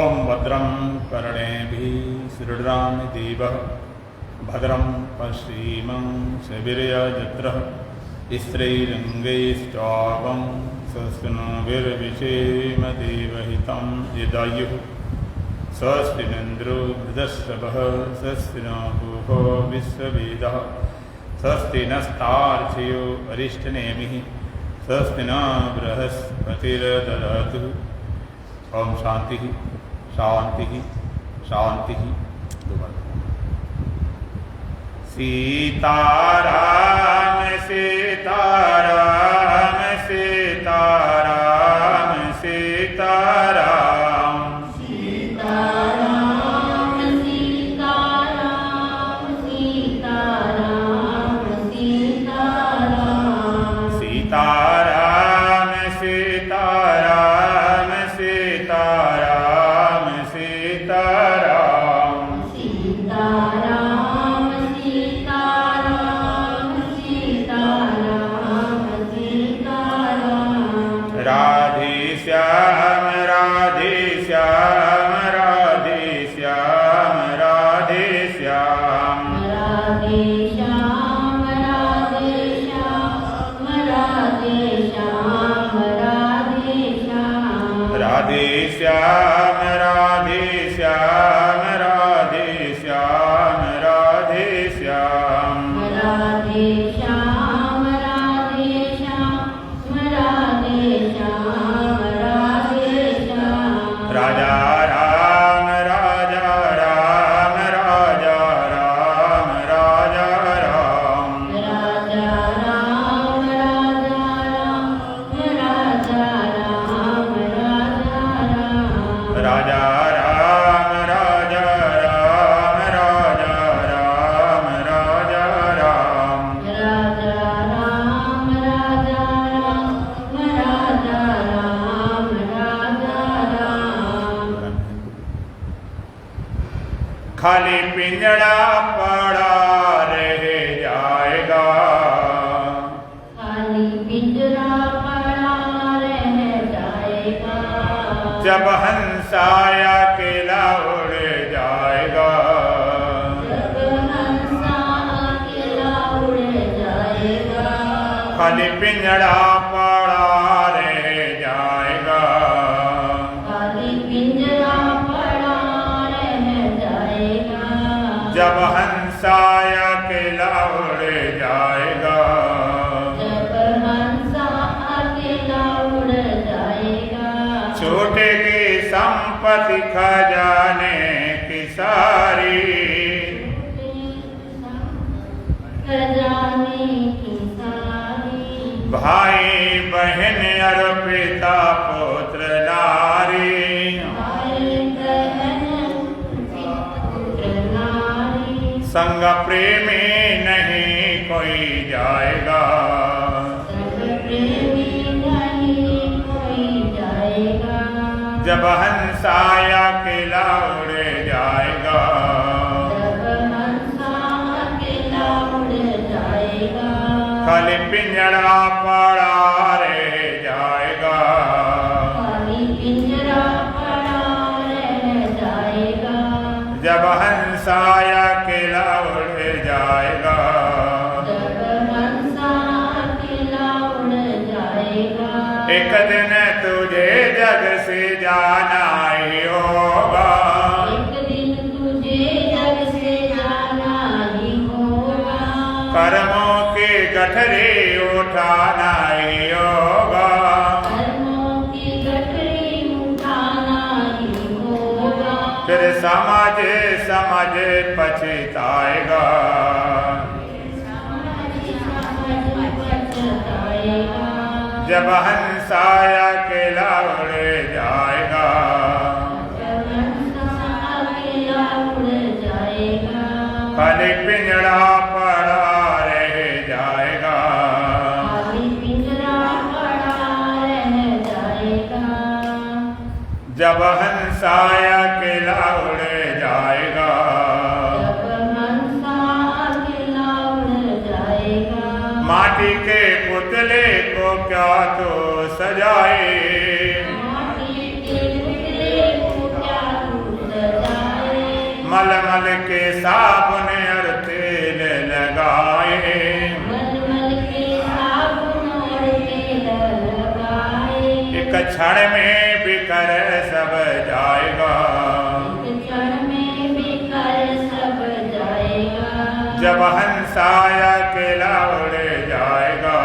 ओं भद्रं कर्णेभिः शृणुयाम देवः भद्रं पश्येमाक्षभिर्यजत्रः स्त्रैरङ्गैश्चावं स्वस्तिनोभिर्विषेम देवहितं यदायुः स्वस्ति इन्द्रो वृद्धश्रवः स्वस्ति नो पूषो विश्ववेदः स्वस्ति नस्तार्क्ष्यो अरिष्टनेमिः स्वस्ति न बृहस्पतिर्दधातु। ओम शांति शांति शांति। सीताराम सीताराम सीताराम सीताराम सीताराम सीताराम सीताराम सीताराम सीताराम सीताराम सीताराम सीताराम सीताराम सीताराम सीताराम सीताराम राधे श्याम राधे श्याम राधे श्याम राधे श्याम राधे श्याम राधे श्याम राधे श्याम राधे श्याम राधे श्याम राधे श्याम राधे श्याम राधे श्याम राधे श्याम राधे श्याम राधे श्याम राधे श्याम राजा राम राजा राम राजा राम राजा राम राजा राम राजा राम राजा राम राजा राम राजा राम राजा राम राजा राम राजा राम राजा राम राजा राम राजा राम खाली पिंजड़ा पड़ा रह जाएगा खाली पिंजरा पड़ा रह जाएगा जब हंसाया अकेला उड़ जाएगा जब हंसा अकेला उड़ जाएगा खाली पिंजड़ा पड़ा रह जाएगा खाली पिंजरा पड़ा रह जाएगा जब हंसाया अकेला उड़ जाएगा जब हंसा अकेला उड़ जाएगा छूटेगी संपत्ति खजाने की सारी खजाने की सारी भाई बहन और पिता पुत्र नारी भाई बहन पुत्र नारी संग प्रेमी नहीं कोई जाएगा संग प्रेमी नहीं कोई जाएगा जब हंसाया अकेला उड़ जाएगा जब हंसा अकेला उड़ जाएगा खाली पिंजड़ा पड़ा रह जाएगा खाली पिंजरा पड़ा रह जाएगा जब हंसाया अकेला उड़ जाएगा जब हंसा अकेला उड़ जाएगा एक दिन तुझे जग से जाना ही होगा एक दिन तुझे जग से जाना ही होगा कर्मों के गठरी उठाना ही होगा कर्मों की गठरी उठाना ही होगा फिर समझ समझ पछताएगा पछताएगा जब हंसाया अकेला उड़ जाएगा जब हंसा अकेला उड़ जाएगा खाली पिंजड़ा पड़ा रह जाएगा खाली पिंजरा पड़ा रह जाएगा जब हंसाया अकेला उड़ जाएगा जब हंसा अकेला उड़ जाएगा माटी के पुतले को क्या तो सजाए माटी के पुतले को क्या एक क्षण में बिखर सब जाएगा, एक क्षण में बिखर सब जाएगा। जब हंसा अकेला उड़ जाएगा,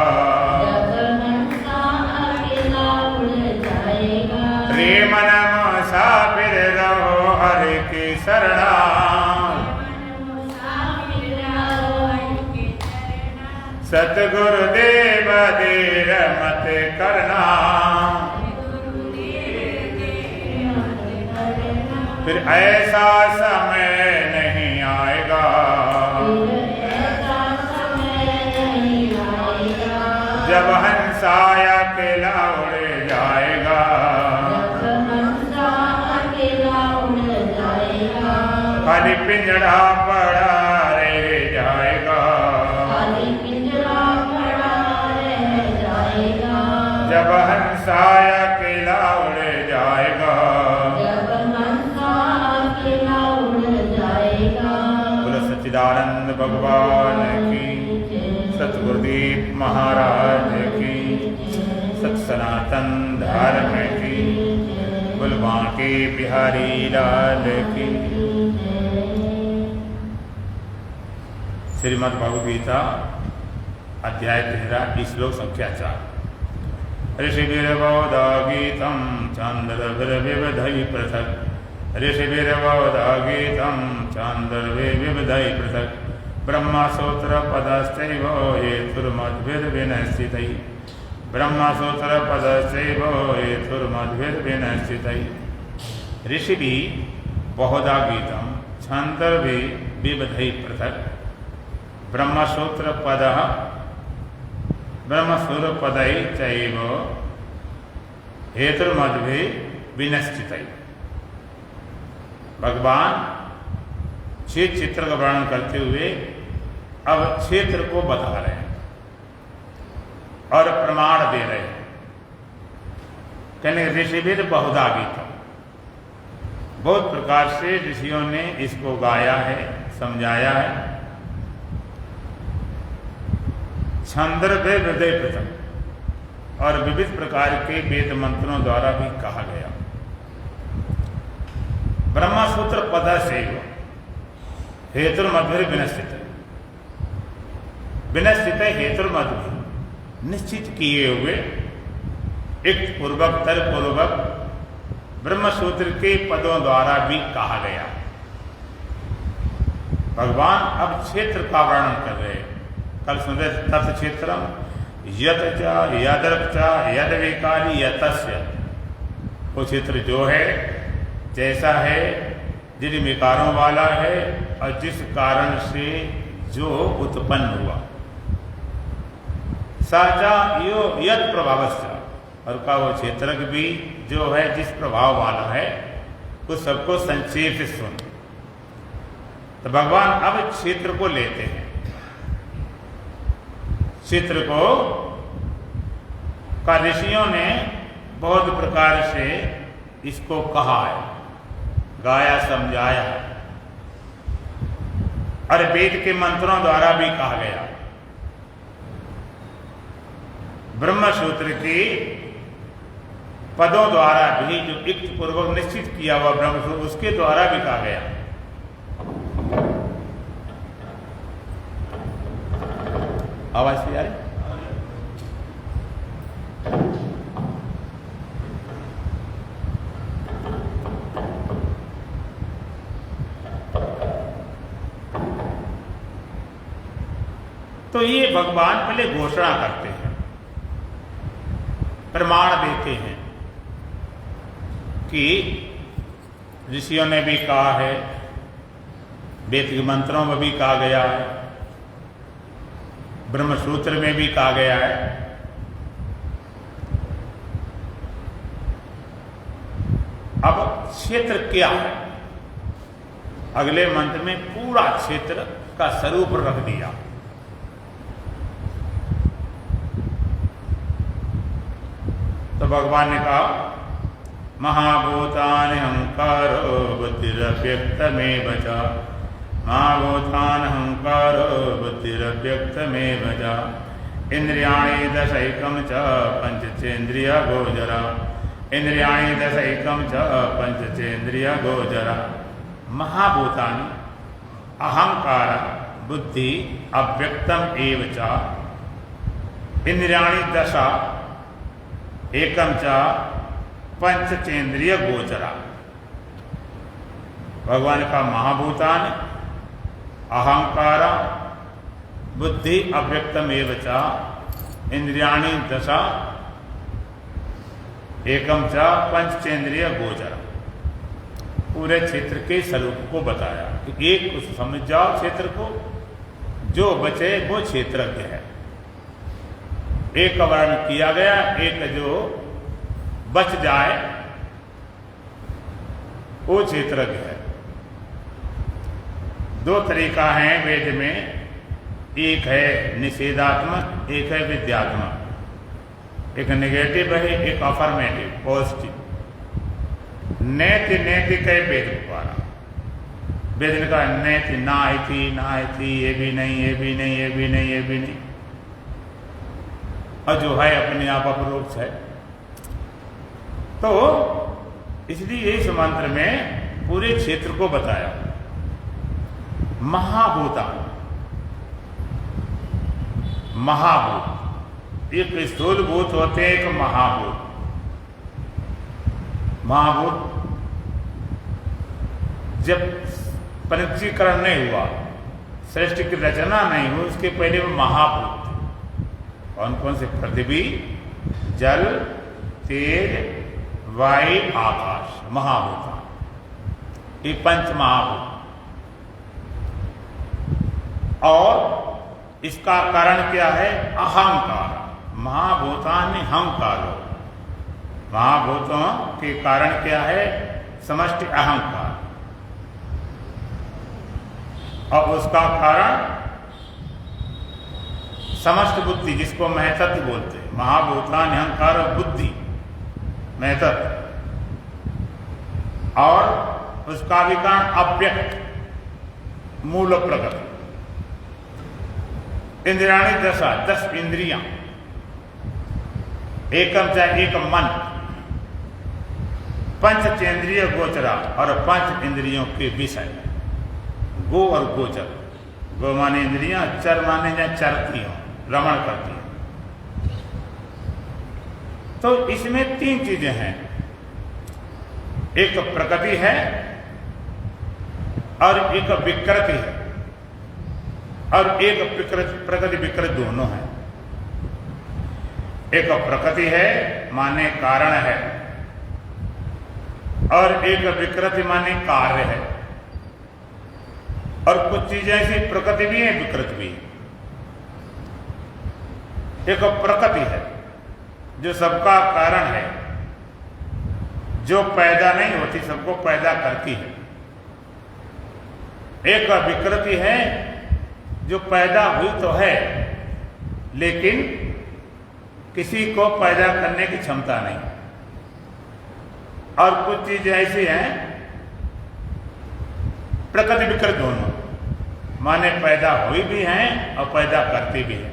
जब हंसा अकेला उड़ जाएगा। रे मन मुसाफिर रहो हरि की शरणा, सतगुरुदेव देर मत करना। फिर ऐसा समय नहीं आएगा, जब हंसा अकेला उड़ जाएगा, खाली पिंजड़ा पड़ा रह जाएगा, जब हंसा अकेला उड़ जाएगा। बोलो सच्चिदानंद भगवान की, सतगुरुदेव महाराज की, सत सनातन धर्म की, बोल बांके बिहारी लाल की। श्रीमद् भगवद गीता अध्याय 13 श्लोक संख्या 4। ऋषिभिर्बोधगीतं छान्दर्भिर्विविधैः पृथक्, ऋषिभिर्बोधगीतं छान्दर्भिर्विविधैः पृथक्, ब्रह्मसूत्रपदश्चैव हेतुर्मद्भिर्विनश्चितैः, ब्रह्मसूत्रपदश्चैव हेतुर्मद्भिर्विनश्चितैः। ऋषिभिः बहुधा गीतं छान्दर्भिः विविधैः पृथक्, ब्रह्मसूत्रपदः ब्रह्मसूत्रपदैः चैव हेतुर्मद्भिः विनश्चितैः। भगवान क्षेत्र का वर्णन करते हुए अब क्षेत्र को बता रहे हैं और प्रमाण दे रहे हैं। कहने ऋषिभिर बहुधा गीतम, बहुत प्रकार से ऋषियों ने इसको गाया है, समझाया है। छांदर्भ हृदय पृथक, और विविध प्रकार के वेद मंत्रों द्वारा भी कहा गया। ब्रह्मसूत्र पद से हेतुर्मध्य विनश्चित, विनश्चित हेतुर्मध्य निश्चित किए हुए एक पूर्वक तर पूर्वक ब्रह्मसूत्र के पदों द्वारा भी कहा गया। भगवान अब क्षेत्र का वर्णन कर रहे हैं। कल सुन तत् क्षेत्रम यत यदर्थ यद विकारी यतस्य, वो क्षेत्र जो है जैसा है, जिन विकारों वाला है और जिस कारण से जो उत्पन्न हुआ। साचा यो यद प्रभावस्य, और का वो क्षेत्र भी जो है जिस प्रभाव वाला है, उस सबको संक्षेप से सुन। तो भगवान अब क्षेत्र को लेते हैं। क्षेत्र को का ऋषियों ने बहुत प्रकार से इसको कहा है, गाया, समझाया है, और वेद के मंत्रों द्वारा भी कहा गया। ब्रह्मसूत्र के पदों द्वारा भी जो युक्त पूर्वक निश्चित किया हुआ ब्रह्मसूत्र, उसके द्वारा भी कहा गया। आवाज से आ रही? तो ये भगवान पहले घोषणा करते हैं, प्रमाण देते हैं कि ऋषियों ने भी कहा है, वेद के मंत्रों में भी कहा गया है, ब्रह्मसूत्र में भी कहा गया है। अब क्षेत्र क्या है? अगले मंत्र में पूरा क्षेत्र का स्वरूप रख दिया। तो भगवान ने कहा, महाभूतानि अहंकारो बुद्धिरव्यक्त में बचा, महाभूतान अहंकारो बुद्धिरव्यक्त में बचा, इंद्रियाणि दशैकं च पंचचेन्द्रिय गोचरा। इंद्रियाणि दशैकं च पंचचेन्द्रिय गोचरा। महाभूतानि अहंकार बुद्धि अव्यक्तम एव च। इंद्रियाणि दश एकम च पंचचेन्द्रिय गोचरा। भगवान का महाभूतानि अहंकार बुद्धि अव्यक्तम एव च। इंद्रियाणि दश एकम च पंचचेन्द्रिय गोचरा। पूरे क्षेत्र के स्वरूप को बताया कि एक उस समझ जाओ क्षेत्र को, जो बचे वो क्षेत्रज्ञ है। एक का वर्णन किया गया, एक जो बच जाए वो क्षेत्रज्ञ है। दो तरीका है वेद में, एक है निषेधात्मक, एक है विद्यात्मक। एक नेगेटिव है, एक अफर्मेटिव पॉजिटिव। नैति नैति कई वेद द्वारा वेद ने कहा नैति ना थी, ये भी नहीं, ये भी नहीं, ये भी नहीं, ये भी नहीं, और जो है अपने आप अपरोक्ष है। तो इसलिए इस मंत्र में पूरे क्षेत्र को बताया। महाभूता, महाभूत एक स्थूल भूत होते, एक महाभूत। महाभूत जब पंचीकरण नहीं हुआ, सृष्टि की रचना नहीं हुई, उसके पहले वो महाभूत थे। कौन कौन से? पृथ्वी, जल, तेज, वायु, आकाश, महाभूत। ये पंच महाभूत। और इसका कारण क्या है? अहंकार। महाभूतानि अहंकारो। महाभूतों के कारण क्या है? समष्टि अहंकार। और उसका कारण समष्टि बुद्धि, जिसको महतत्व बोलते हैं। महाभूतानि अहंकार और बुद्धि, महतत्व। और उसका भी कारण अव्यक्त, मूल प्रकृति। इंद्रियाणि दशा, 10 इंद्रियां। एकम च एक मन। पंचचेन्द्रिय गोचरा, और 5 इंद्रियों के विषय। गो और गोचर। गो माने इंद्रियां, चर माने या चरती हो, रमण करती हो। तो इसमें 3 चीजें हैं। एक प्रकृति है और एक विकृति है, और एक प्रकृति विकृति दोनों है। एक प्रकृति है माने कारण है, और एक विकृति माने कार्य है। और कुछ चीजें ऐसी प्रकृति भी है, विकृति भी है। एक प्रकृति है जो सबका कारण है, जो पैदा नहीं होती, सबको पैदा करती है। एक विकृति है जो पैदा हुई तो है, लेकिन किसी को पैदा करने की क्षमता नहीं। और कुछ चीजें ऐसी हैं प्रकृति विकृति दोनों, माने पैदा हुई भी हैं और पैदा करती भी है।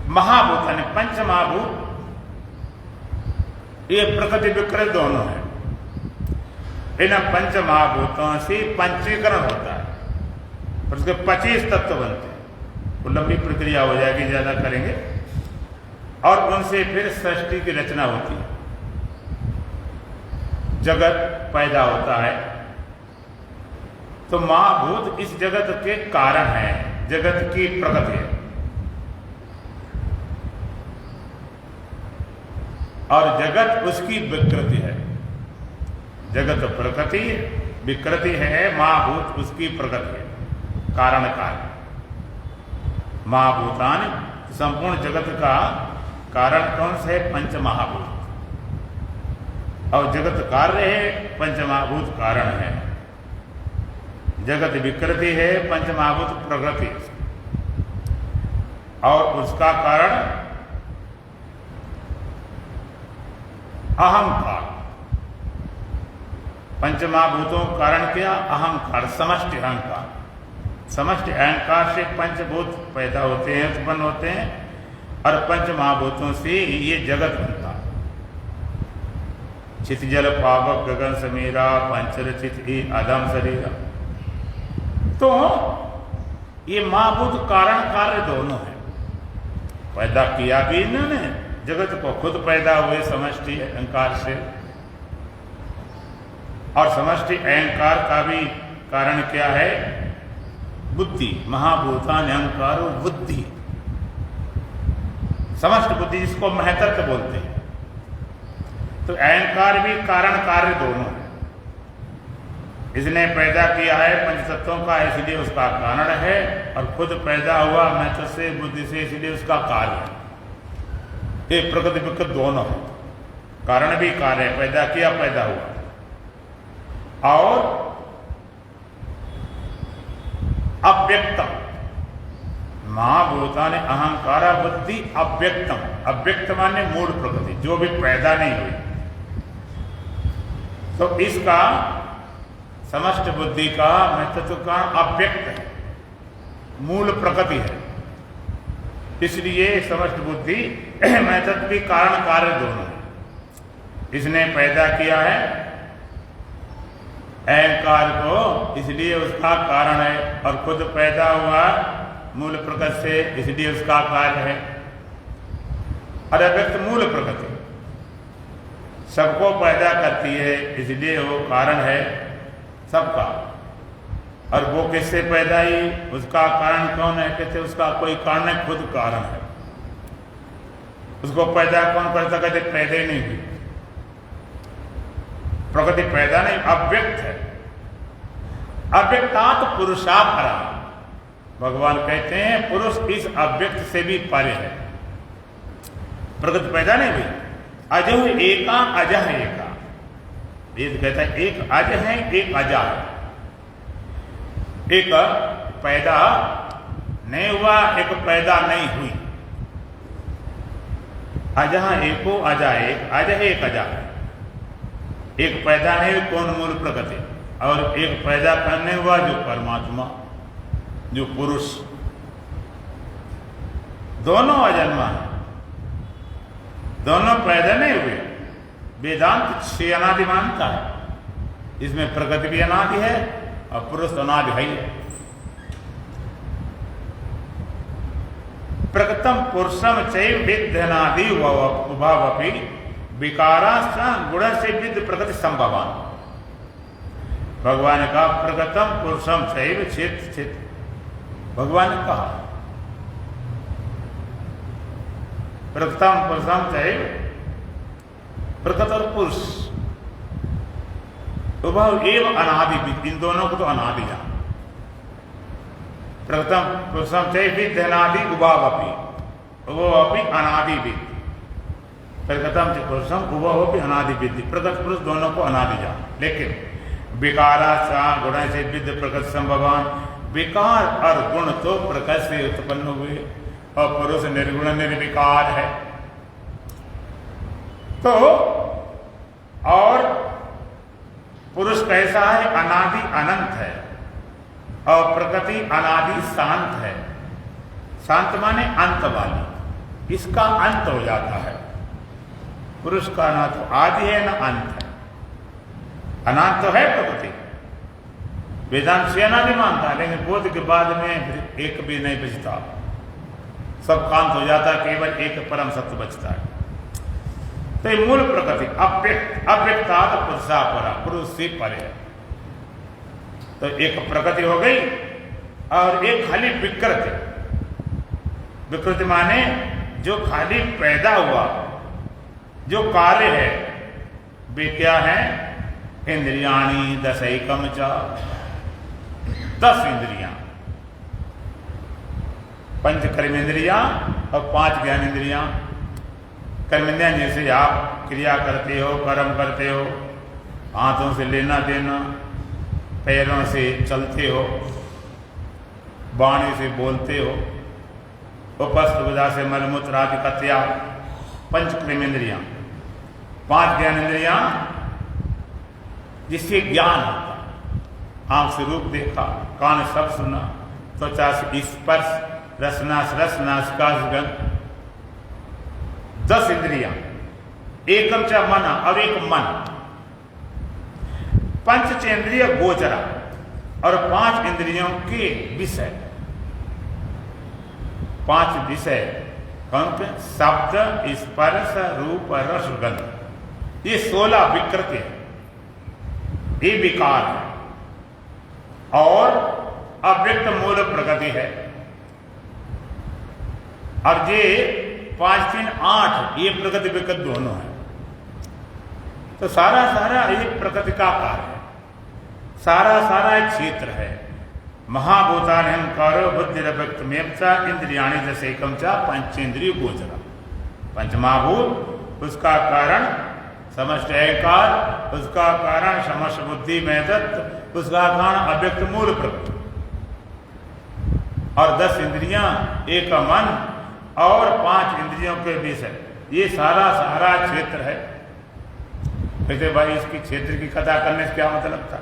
महाभूत यानी पंच महाभूत, ये प्रकृति विकृति दोनों है। इन पंच महाभूतों से पंचीकरण होता है, और उसके 25 तत्व बनते हैं। वो लंबी प्रक्रिया हो जाएगी, ज्यादा करेंगे। और उनसे फिर सृष्टि की रचना होती है, जगत पैदा होता है। तो महाभूत इस जगत के कारण है, जगत की प्रकृति है। और जगत उसकी विकृति है। जगत प्रकृति, विकृति है, महाभूत उसकी प्रकृति है, कारण कार्य। महाभूतानि, संपूर्ण जगत का कारण कौन से? पंच महाभूत। और जगत कार्य है, पंच महाभूत कारण है। जगत विकृति है, पंच महाभूत प्रकृति, और उसका कारण अहंकार। पंच महाभूतों का कारण क्या? अहंकार, समष्टि अहंकार। समष्टि अहंकार से पंचभूत पैदा होते हैं, उत्पन्न होते हैं, और पंच महाभूतों से ये जगत बनता है। चित जल पावक गगन समीरा पंचर चित ही अधम शरीरा। तो ये महाभूत कारण कार्य दोनों है। पैदा किया भी इन्होंने जगत को, खुद पैदा हुए समष्टि अहंकार से, और समष्टि अहंकार का भी कारण क्या है? बुद्धि। महाभूतान अहंकारो बुद्धि, समष्टि बुद्धि, जिसको महतत्व बोलते हैं। तो अहंकार भी कारण कार्य दोनों है। इसने पैदा किया है पंचतत्वों का, इसलिए उसका कारण है, और खुद पैदा हुआ महत्व से, बुद्धि से, इसलिए उसका कार्य है। ये प्रकृति विकृत दोनों है, कारण भी कार्य है, पैदा किया पैदा हुआ। और अव्यक्तम, महाभूता ने अहंकार बुद्धि अव्यक्तम, अव्यक्त माने मूल प्रकृति, जो भी पैदा नहीं हुई। तो इसका समष्ट बुद्धि का महत्व का अव्यक्त है, मूल प्रकृति है। इसलिए समष्ट बुद्धि महत्व भी कारण कार्य दोनों है। इसने पैदा किया है अहंकार को, इसलिए उसका कारण है, और खुद पैदा हुआ मूल प्रकृति से, इसलिए उसका कार्य है। और अव्यक्त मूल प्रकृति सबको पैदा करती है, इसलिए वो कारण है सबका। और वो किससे पैदा ही, उसका कारण कौन है? कहते उसका कोई कारण है, खुद कारण है। उसको पैदा कौन करता? कहते पैदा ही नहीं हुई, प्रकृति पैदा नहीं, अव्यक्त है। अव्यक्तात् पुरुषा परा, भगवान कहते हैं पुरुष इस अव्यक्त से भी परे है। प्रकृति पैदा नहीं हुई। अजो एका अजह एका, वेद कहता है एक अज है एक अजा है। एक पैदा नहीं हुआ, एक पैदा नहीं हुई। अजह एको अजा एक, अज है एक अजा है। एक पैदा नहीं हुई, कौन? मूल प्रकृति। और एक पैदा करने हुआ, जो परमात्मा, जो पुरुष। दोनों अजन्मा है, दोनों पैदा नहीं हुए। वेदांत 6 अनादि मानता है, इसमें प्रकृति भी अनादि है और पुरुष अनादि है ही है। प्रकृतम पुरुषम चैव विद्यनादि उभावपि विकाराश्च गुण से विद्य प्रकृति संभवान। भगवान का प्रकृतम पुरुषम चैव चित चित, भगवान ने कहा प्रकृतम पुरुषम चैव, प्रकृत और पुरुष उभव एवं अनादि, इन दोनों को तो अनादि जान। प्रकृतम पुरुषम चैव विद्यनादि उभावपि, वो अपनी अनादि विद्य। प्रकृतम च पुरुषम उभव अनादि विद्य, प्रकृत पुरुष दोनों को अनादि जान। लेकिन विकारा सा गुण से विद्य प्रकृति संभवान, विकार और गुण तो प्रकृति से उत्पन्न हुए, और पुरुष निर्गुण निर्विकार है। तो और पुरुष कैसा है? अनादि अनंत है, और प्रकृति अनादि शांत है। शांत माने अंत वाली, इसका अंत हो जाता है। पुरुष का ना तो आदि है ना अंत है, अनंत तो है प्रकृति। वेदांत से अनादि मानता है, लेकिन बोध के बाद में एक भी नहीं बचता, सब कांत हो जाता है, केवल एक परम सत्य बचता है। तो ये मूल प्रकृति अव्यक्त, अव्यक्तात् पुरुषा परा, पुरुष से परे है। तो एक प्रकृति हो गई, और एक खाली विकृति। विकृति माने जो खाली पैदा हुआ, जो कार्य है, वे क्या है? इंद्रियाणी दशैकम च, 10 इंद्रियां, 5 कर्मेंद्रियां और 5 ज्ञानेंद्रियां। कर्मेंद्रियां जैसे आप क्रिया करते हो, कर्म करते हो, हाथों से लेना देना, पैरों से चलते हो, वाणी से बोलते हो, उपस्थ विधा से मलमूत्र आदि का त्याग, 5 कर्मेंद्रियां। 5 ज्ञानेंद्रियां जिससे ज्ञान होता, आंख से रूप देखा, कान शब्द सुना, त्वचा से स्पर्श, रस नासिका से गंध, 10 इंद्रियां, एकम च मन और एक मन, पंचचेंद्रिय गोचरा और 5 इंद्रियों के विषय। 5 विषय कौन के? शब्द, स्पर्श, रूप, रस, गंध। ये 16 विकृति है, ये विकार है और अव्यक्त मूल प्रकृति है। और ये 5, 3, 8 ये प्रकृति विकृति दोनों है। तो सारा एक प्रकृति का कार्य है, सारा एक क्षेत्र है। महाभूतान्यहंकारो बुद्धिरव्यक्तमेवचा इंद्रियाणि दशैकम च पंचेंद्रिय गोचरा। पंचमहाभूत, उसका कारण समष्टि अहंकार, उसका कारण समष्टि बुद्धि में तत्व, उसका कारण अव्यक्त मूल प्रकृति, और 10 इंद्रियां, एक मन और 5 इंद्रियों के विषय। ये सारा क्षेत्र है। कहते भाई इसकी क्षेत्र की कथा करने से क्या मतलब था?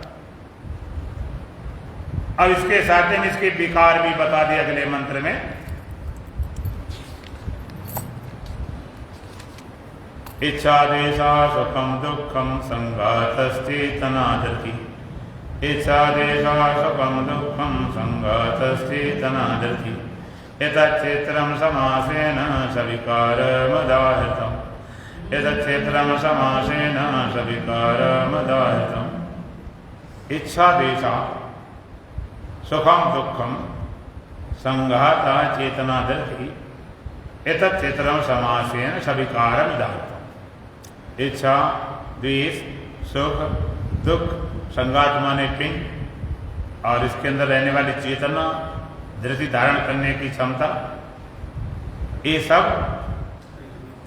अब इसके साथ में इसके विकार भी बता दिए अगले मंत्र में। इच्छा देशा सुखम दुखम संघातश्चेतना धृति। इच्छा देशा सुखम दुखम संघातश्चेतना धृति। एतच्चेत्रम समासेन सविकारमदाहृतम्। एतच्चेत्रम समासेन सविकारमदाहृतम्। इच्छा देशा सुखम दुखम संघाता चेतना धृति। एतच्चेत्रम समासेन सविकारमदाहृतम्। इच्छा, द्वेष, सुख, दुख, संघात माने पिंड, और इसके अंदर रहने वाली चेतना, धृति धारण करने की क्षमता, ये सब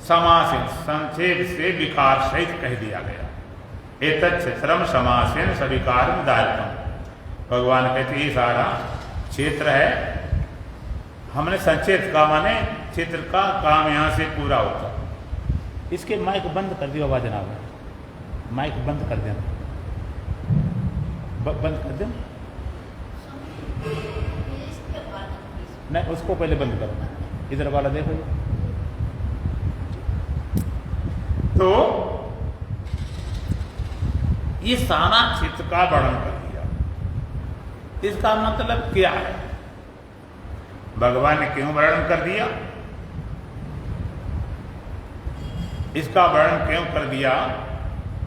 समासेन संक्षेप से विकार सहित कह दिया गया। एतच्चेत्रम समासेन सविकारम दायित्वम। भगवान कहते ये सारा क्षेत्र है। हमने संक्षेप का माने क्षेत्र का काम यहाँ से पूरा होता। इसके माइक बंद कर दियो, आवाज ना आवे। माइक बंद कर देना, बंद कर देना। नहीं, उसको पहले बंद करो। इधर वाला देखो। तो ये सारा क्षेत्र का वर्णन कर दिया। इसका मतलब क्या है? भगवान ने क्यों वर्णन कर दिया? इसका वर्णन क्यों कर दिया?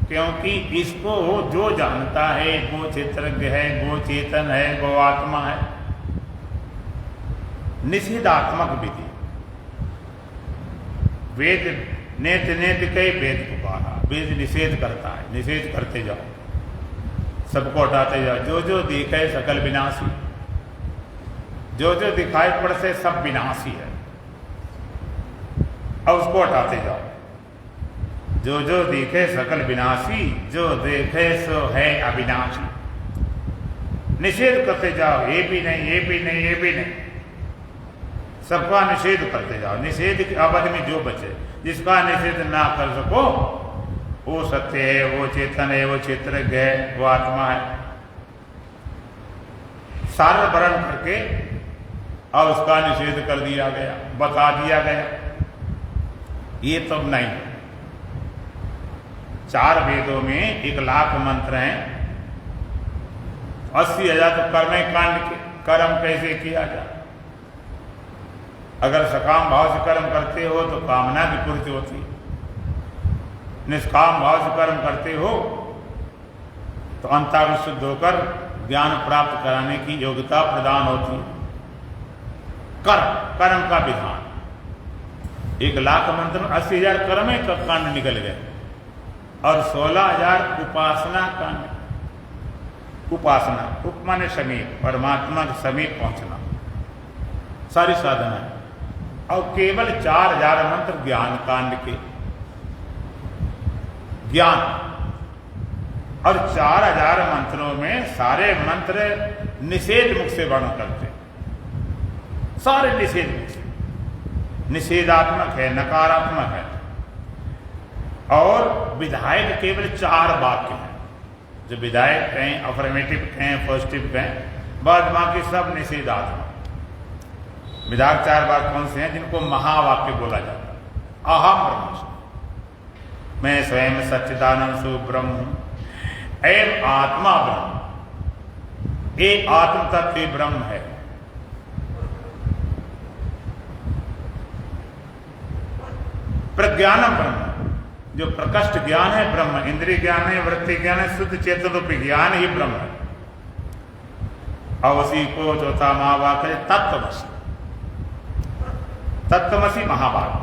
क्योंकि इसको जो जानता है वो क्षेत्रज्ञ है, वो चेतन है, वो आत्मा है। निषेधात्मक विधि, वेद नेत कई वेद को कहा। वेद निषेध करता है, निषेध करते जाओ, सबको हटाते जाओ। जो जो दिखे सकल विनाशी, जो जो दिखाई पड़ से सब विनाशी है, अब उसको हटाते जाओ। जो जो दिखे सकल विनाशी, जो देखे सो है अविनाशी। निषेध करते जाओ, ये भी नहीं, ये भी नहीं, ये भी नहीं, सबका निषेध करते जाओ। निषेध के अवधि में जो बचे, जिसका निषेध ना कर सको, वो सत्य है, वो चेतन है, वो क्षेत्रज्ञ है, वो आत्मा है। सारा वर्णन करके और उसका निषेध कर दिया गया, बता दिया गया। ये तो नहीं। 4 वेदों में 1,00,000 मंत्र हैं। 80,000 तो कर्म कांड के। कर्म कैसे किया जाए? अगर सकाम भाव से कर्म करते हो तो कामना की पूर्ति होती, निष्काम भाव से कर्म करते हो तो अंतःकरण शुद्ध होकर ज्ञान प्राप्त कराने की योग्यता प्रदान होती। कर्म का विधान 1,00,000 मंत्र में 80,000 कर्म का कांड निकल गए और 16,000 उपासना कांड। उपासना, उपमाने समीप, परमात्मा के समीप पहुंचना, सारी साधना है। और केवल 4,000 मंत्र ज्ञान कांड के। ज्ञान, और 4,000 मंत्रों में सारे मंत्र निषेध मुख से वर्णन करते, सारे निषेध मुख से। निषेधात्मक है, नकारात्मक है। और विधायक केवल 4 वाक्य हैं, जो विधायक कहें, अफर्मेटिव कहें, पॉजिटिव कहें, बाद बाकी सब निषेधात्मक। विधायक 4 वाक्य कौन से हैं जिनको महावाक्य बोला जाता है? अहम ब्रह्मास्मि, मैं स्वयं सच्चिदानंद स्वरूप ब्रह्म हूं। एवं आत्मा ब्रह्म, ये आत्म तत्व ब्रह्म है। प्रज्ञानम ब्रह्म, जो प्रकष्ट ज्ञान है ब्रह्म, इंद्रिय ज्ञान है, वृत्ति ज्ञान है, शुद्ध चेतन रूपी ज्ञान ही ब्रह्म है। और उसी को चौथा महावाक्य है तत्वमसि। तत्वमसि महावाक्य।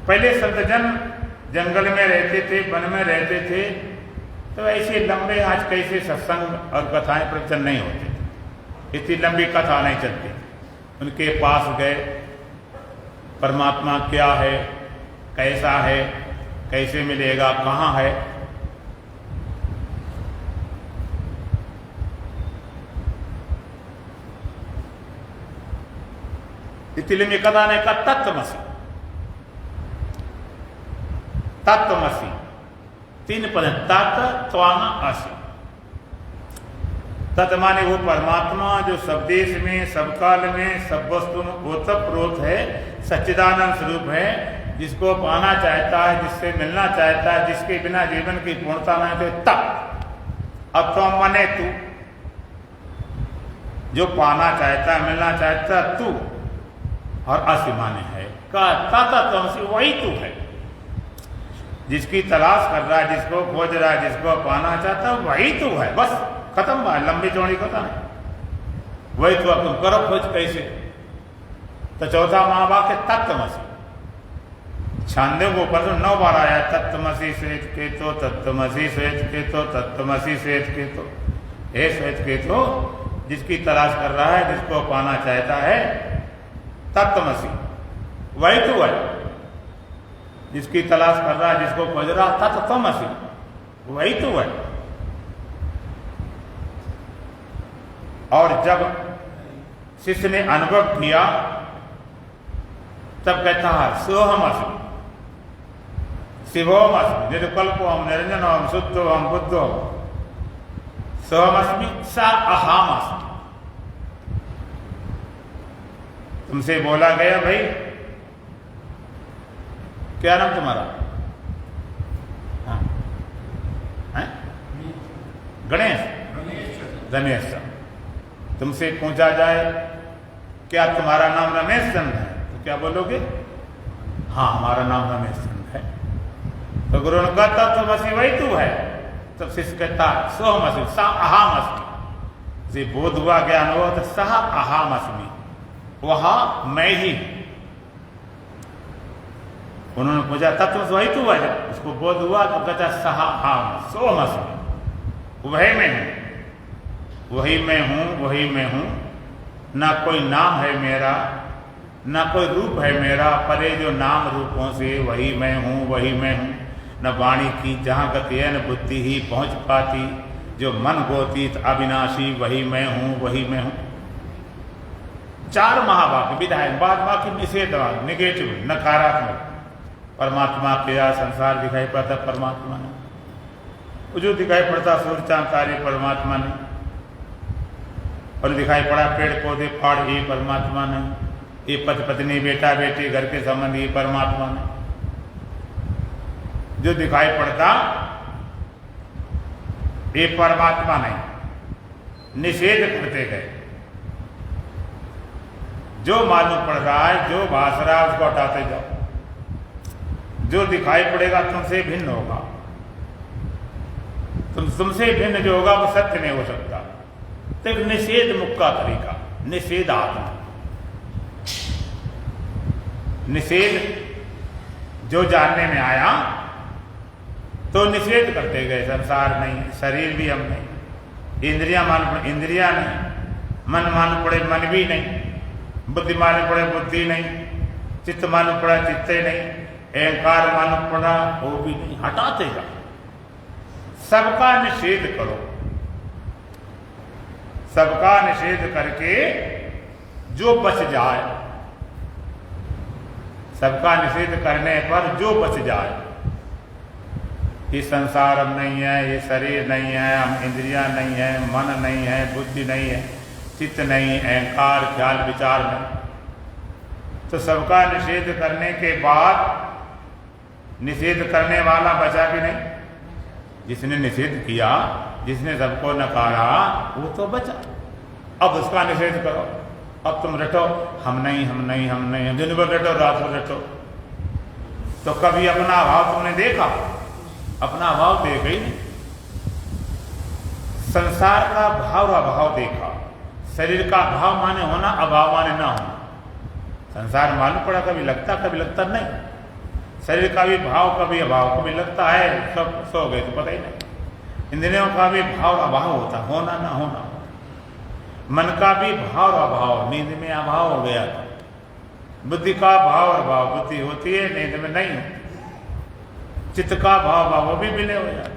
पहले संतजन जंगल में रहते थे, वन में रहते थे, तो ऐसे लंबे आज कैसे सत्संग और कथाएं प्रवचन नहीं होते थे, इतनी लंबी कथा नहीं चलती। उनके पास गए, परमात्मा क्या है, कैसा है, कैसे मिलेगा, कहाँ है, इतनी लंबी कथा ने कहा तत्वमसि। तत्वमसि 3 पद, तत् त्वाम असि। तत् माने वो परमात्मा जो सब देश में, सब काल में, सब वस्तु में ओतप्रोत है, सच्चिदानंद स्वरूप है, जिसको पाना चाहता है, जिससे मिलना चाहता है, जिसके बिना जीवन की पूर्णता नहीं होती। तत्, अब तो मने तू, जो पाना चाहता है, मिलना चाहता है तू, और असि माने है का तत्वमसि, वही तू है। जिसकी तलाश कर रहा है, जिसको खोज रहा है, जिसको पाना चाहता है, वही तू है। बस खत्म बात, लंबी चौड़ी कथा नहीं, वही तो। अब तुम करो खोज कैसे? तो चौथा महावाक्य तत्वमसि। छांदोग्य ऊपर तो 9 बार आया, तत्वमसि श्वेत केतो, तत्वमसि श्वेत केतो, तत्वमसि श्वेत केतो। हे श्वेत केतो, जिसकी तलाश कर रहा है, जिसको पाना चाहता है, तत्वमसि, वही तू है। जिसकी तलाश कर रहा है, जिसको खोज रहा, तत्वमसि, वही तू है। और जब शिष्य ने अनुभव किया, तब कहता है सोहमस्मि, शिवोमस्मि, निर्विकल्पोहम, निरंजनोहम, शुद्धोहम, बुद्धोहम, सोहमस्मि स अहमस्मि। तुमसे बोला गया भाई, क्या नाम तुम्हारा? हाँ, गणेश, गणेश। तुमसे पूछा जाए क्या तुम्हारा नाम रमेश चंद है, तो क्या बोलोगे? हाँ, हमारा नाम रमेश चंद है। तो गुरु ने कहा तत्वमसि, वही तू है। तब शिष्य कहता सोहमस्मि स अहमस्मि। बोध हुआ, ज्ञान हुआ, तो सह अहमस्मि, वहां मैं ही। उन्होंने पूछा तत्व वही तू है? उसको बोध हुआ तो कहता सह अहम सोहमस्मि, वही मैं हूं, वही मैं हूं, वही मैं हूं। ना कोई नाम है मेरा, ना कोई रूप है मेरा, परे जो नाम रूपों से वही मैं हूं, वही मैं हूं। न वाणी की जहां गति है, न बुद्धि ही पहुंच पाती, जो मन गोतीत अविनाशी, वही मैं हूं, वही मैं हूं। 4 महावाक्य विधायक, बाद बाकी निषेधवाद, निगेटिव, नकारात्मक। परमात्मा क्या संसार दिखाई पड़ता परमात्मा ने, जो दिखाई पड़ता सूर्य चांद तारे परमात्मा ने, और दिखाई पड़ा पेड़ पौधे फाड़ ये परमात्मा ने, ये पति पत्नी बेटा बेटी घर के संबंध ये परमात्मा ने। जो दिखाई पड़ता ये परमात्मा नहीं, निषेध करते गए। जो मालूम पड़ रहा है, जो भाष रहा है, उसको हटाते जाओ। जो दिखाई पड़ेगा तुमसे भिन्न होगा, तुमसे भिन्न जो होगा वो सत्य नहीं हो सकता। तो एक निषेध मुक्त का तरीका, निषेधात्मक निषेध। जो जानने में आया तो निषेध करते गए। संसार नहीं, शरीर भी हम नहीं, इंद्रियां मालूम पड़े इंद्रियां नहीं, मन मालूम पड़े मन भी नहीं, बुद्धि मालूम पड़े बुद्धि नहीं, चित्त मालूम पड़ा चित्त नहीं, अहंकार मालूम पड़ा वो भी नहीं। हटाते जाओ, सबका निषेध करो। सबका निषेध करके जो बच जाए, सबका निषेध करने पर जो बच जाए, ये संसार हम नहीं है, ये शरीर नहीं है, हम इंद्रियां नहीं है, मन नहीं है, बुद्धि नहीं है, चित्त नहीं, अहंकार, ख्याल, विचार नहीं। तो सबका निषेध करने के बाद निषेध करने वाला बचा कि नहीं? जिसने निषेध किया, जिसने सबको नकारा, वो तो बचा। अब उसका निषेध करो। अब तुम रटो, हम नहीं, हम नहीं, हम नहीं, हम दिन भर रटो, रात भर रटो। तो कभी अपना अभाव तुमने देखा? अपना अभाव देखा ही नहीं। संसार का भाव अभाव देखा, शरीर का भाव माने होना, अभाव माने ना होना। संसार मालूम पड़ा, कभी लगता नहीं। शरीर का भी भाव, कभी अभाव, कभी लगता है सब सो गए तो पता ही नहीं। इंद्रियों का भी भाव अभाव होता, होना ना होना। मन का भी भाव अभाव, नींद में अभाव हो गया था। बुद्धि का भाव अभाव, बुद्धि होती है, नींद में नहीं होती। चित्त का भाव अभाव, वो भी विलय हो जाता।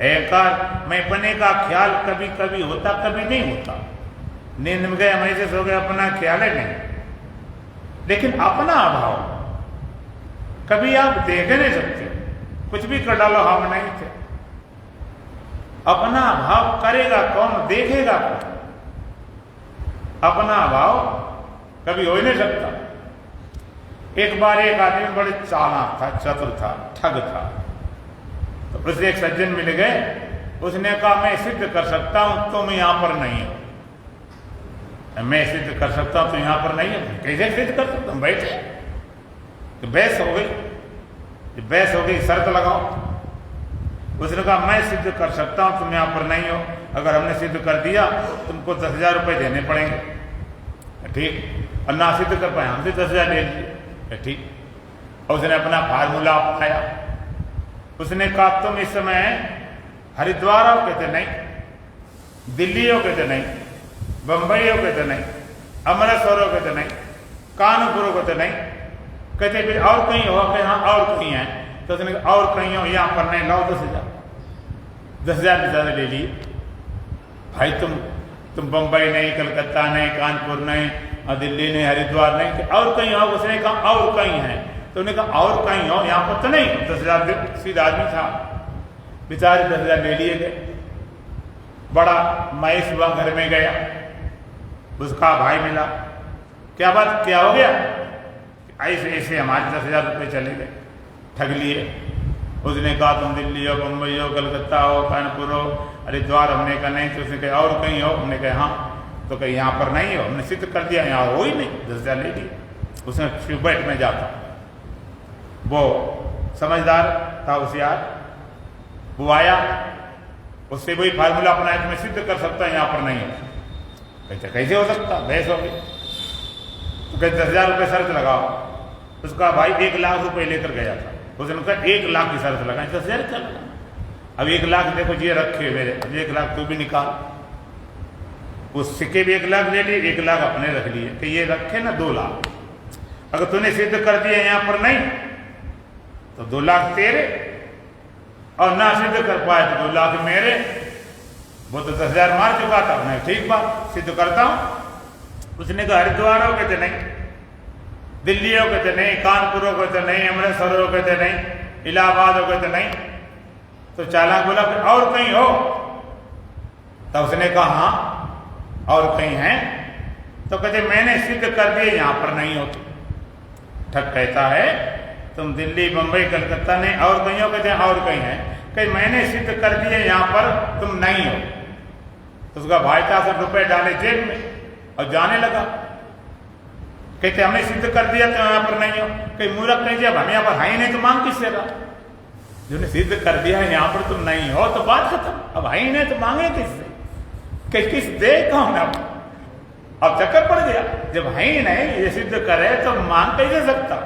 अहंकार, मैं अपने का ख्याल कभी कभी होता, कभी नहीं होता। नींद में गए, हमेशा सो गए, अपना ख्याल है नहीं। लेकिन अपना अभाव कभी आप देख नहीं सकते, कुछ भी कर डालो, हम नहीं थे। अपना अभाव करेगा कौन, देखेगा कौन? अपना अभाव कभी हो ही नहीं सकता। एक बार एक आदमी बड़े चालाक था, चतुर था, ठग था। तो उससे एक सज्जन मिल गए। उसने कहा, मैं सिद्ध कर सकता हूं तुम यहां पर नहीं हो। मैं सिद्ध कर सकता हूं, तो यहां पर नहीं है। कैसे सिद्ध कर सकता हूं? बैठे। तो बहस हो गई। बहस हो गई, शर्त लगाओ। उसने कहा, मैं सिद्ध कर सकता हूं, तुम यहां पर नहीं हो। अगर हमने सिद्ध कर दिया, तुमको 10,000 रुपए देने पड़ेंगे। ठीक। और ना सिद्ध कर पाए, हमसे 10,000 ले लीजिए। ठीक। और उसने अपना फार्मूला अपनाया। उसने कहा, तुम इस समय हरिद्वार हो? कहते नहीं। दिल्ली हो? कहते नहीं। बंबई हो? कहते नहीं। अमृतसर हो? कहते नहीं। कानपुर हो? कहते नहीं। कहते फिर और कहीं हो? कि हाँ और कहीं है। तो उसने कहा, और कहीं हो, यहां पर नहीं, लाओ 10,000। 10,000 ज्यादा ले लिए। भाई तुम बंबई नहीं, कलकत्ता नहीं, कानपुर नहीं, और दिल्ली नहीं, हरिद्वार नहीं, और कहीं हो? उसने कहा और कहीं है। तो उन्होंने कहा और कहीं हो, यहां पर तो नहीं। 10,000 सीधा आदमी था, बेचारे 10,000 ले लिए गए। बड़ा महेश हुआ, घर में गया। उसका भाई मिला। क्या बात, क्या हो गया? ऐसे ऐसे हमारे 10,000 रुपये चले गए, ठग लिए। उसने कहा, तुम दिल्ली हो, बम्बई हो, कलकत्ता हो, कानपुर हो, हरिद्वार। हमने कहा नहीं। तो उसने कहा और कहीं हो? हमने कहा हाँ। तो कहीं यहाँ पर नहीं हो। हमने सिद्ध कर दिया, यहाँ हो ही नहीं, 10,000 ले लिए। उसने शिवबैठ में जाता, वो समझदार था, होशियार। वो आया, उससे वही फार्मूला अपनाया कि मैं सिद्ध कर सकता, यहाँ पर नहीं हो। कहते कैसे हो सकता? बहस हो गई। तो कहते 10,000 रुपये शर्त लगाओ। उसका भाई 1,00,000 रुपये लेकर गया था। उसने कहा 1,00,000 की शर्त लगाई। 10,000 चल। अब 1,00,000 देखो ये रखे मेरे, 1,00,000 तू भी निकाल। उस सिक्के भी 1,00,000 ले लिए, 1,00,000 अपने रख लिए कि ये रखे ना 2,00,000। अगर तूने सिद्ध कर दिया यहाँ पर नहीं, तो 2,00,000 तेरे, और ना सिद्ध कर पाए तो 2,00,000 मेरे। वो तो 10,000 मार चुका था। मैं ठीक बात, सिद्ध करता हूं। उसने कहा हरिद्वार हो? कहते नहीं। दिल्ली हो? कहते नहीं। कानपुर हो? कहते नहीं। अमृतसर हो? कहते नहीं। इलाहाबाद हो? कहते नहीं। तो चालाक बोला, फिर और कहीं हो? तो उसने कहा हाँ और कहीं है। तो कहते मैंने सिद्ध कर दिए, यहां पर नहीं हो। ठग कहता है, तुम दिल्ली, बंबई, कलकत्ता नहीं, और कहीं हो? कहते हैं और कहीं है। कहीं मैंने सिद्ध कर दिए, यहां पर तुम नहीं हो। तो उसका भाई था, 100 रुपए डाले जेब में और जाने लगा। कहते हमने सिद्ध कर दिया तो यहां पर नहीं हो। कहीं मूर्ख नहीं, जब हम यहां पर है ही नहीं तो मांग किससे रहा? जिन्होंने सिद्ध कर दिया है यहां पर तुम नहीं हो, तो बात खत्म। अब है ही नहीं तो मांगे किससे? किस दे कौन? अब चक्कर पड़ गया। जब है ही नहीं, ये सिद्ध करे तो मांग कैसे सकता?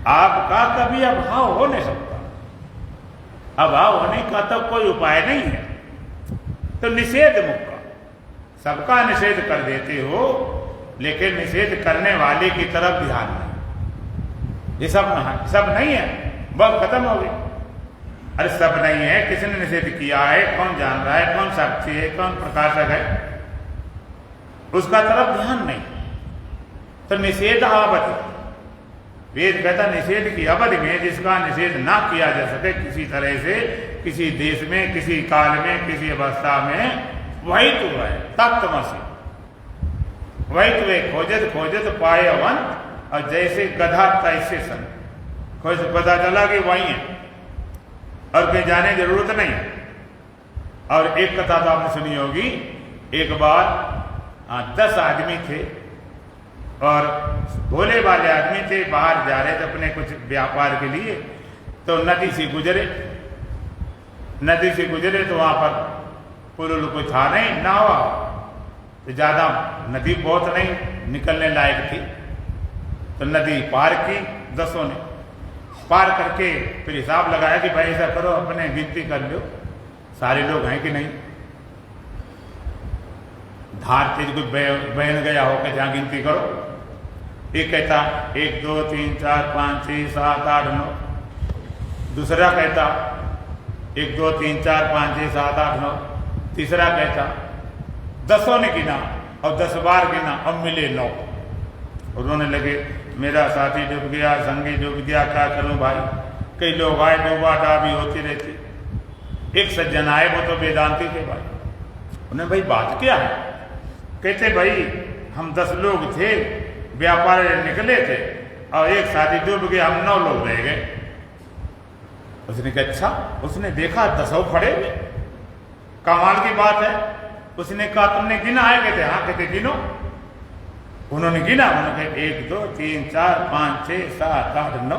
आपका कभी अभाव हो नहीं सकता। अभाव होने का तो कोई उपाय नहीं है। तो निषेध मुक्का, सबका निषेध कर देते हो, लेकिन निषेध करने वाले की तरफ ध्यान नहीं। ये सब नहीं है, वह खत्म हो गई। अरे सब नहीं है, किसने निषेध किया है, कौन जान रहा है, कौन साक्षी है, कौन प्रकाशक है, उसका तरफ ध्यान नहीं। तो निषेध अवधि, वेद कहता निषेध की अवधि में जिसका निषेध ना किया जा सके किसी तरह से, किसी देश में, किसी काल में, किसी अवस्था में, वही तू है तत्वमसि। वही तुए खोजत खोजत पाए अवंत, और जैसे गधा तैसे सन। खोज पता चला कि वही है और कहीं जाने की जरूरत नहीं। और एक कथा तो आपने सुनी होगी, एक बार 10 आदमी थे और भोले वाले आदमी थे, बाहर जा रहे थे अपने कुछ व्यापार के लिए। तो नदी से गुजरे तो वहां पर पुल कोई था नहीं, नाव तो ज्यादा नदी बहुत नहीं निकलने लायक थी। तो नदी पार की 10 ने, पार करके फिर हिसाब लगाया कि भाई ऐसा करो अपने गिनती कर लो सारे लोग हैं कि नहीं। धार तेज कोई बहन गया होकर जहां गिनती करो। एक कहता 1 2 3 4 5 6 7 8 9। दूसरा कहता 1 2 3 4 5 6 7 8 9। तीसरा कहता 10 ने गिना और 10 बार गिना, अब मिले 9। उन्होंने लगे मेरा साथी डूब गया, संगी डूब गया, क्या करूं भाई। कई लोग आए, डूबा डाबी होती रहती। एक सज्जन आए, वो तो वेदांती थे भाई। उन्हें भाई बात क्या है? कहते भाई हम 10 लोग थे, व्यापार निकले थे और एक साथी डूब गया, हम 9 लोग रह गए। उसने कहा अच्छा। उसने देखा 10 खड़े हुए, कमाल की बात है। उसने कहा तुमने गिना है? कहते हाँ। कहते गिनो। उन्होंने गिना, उन्होंने कहा 1 2 3 4 5 6 7 8 9।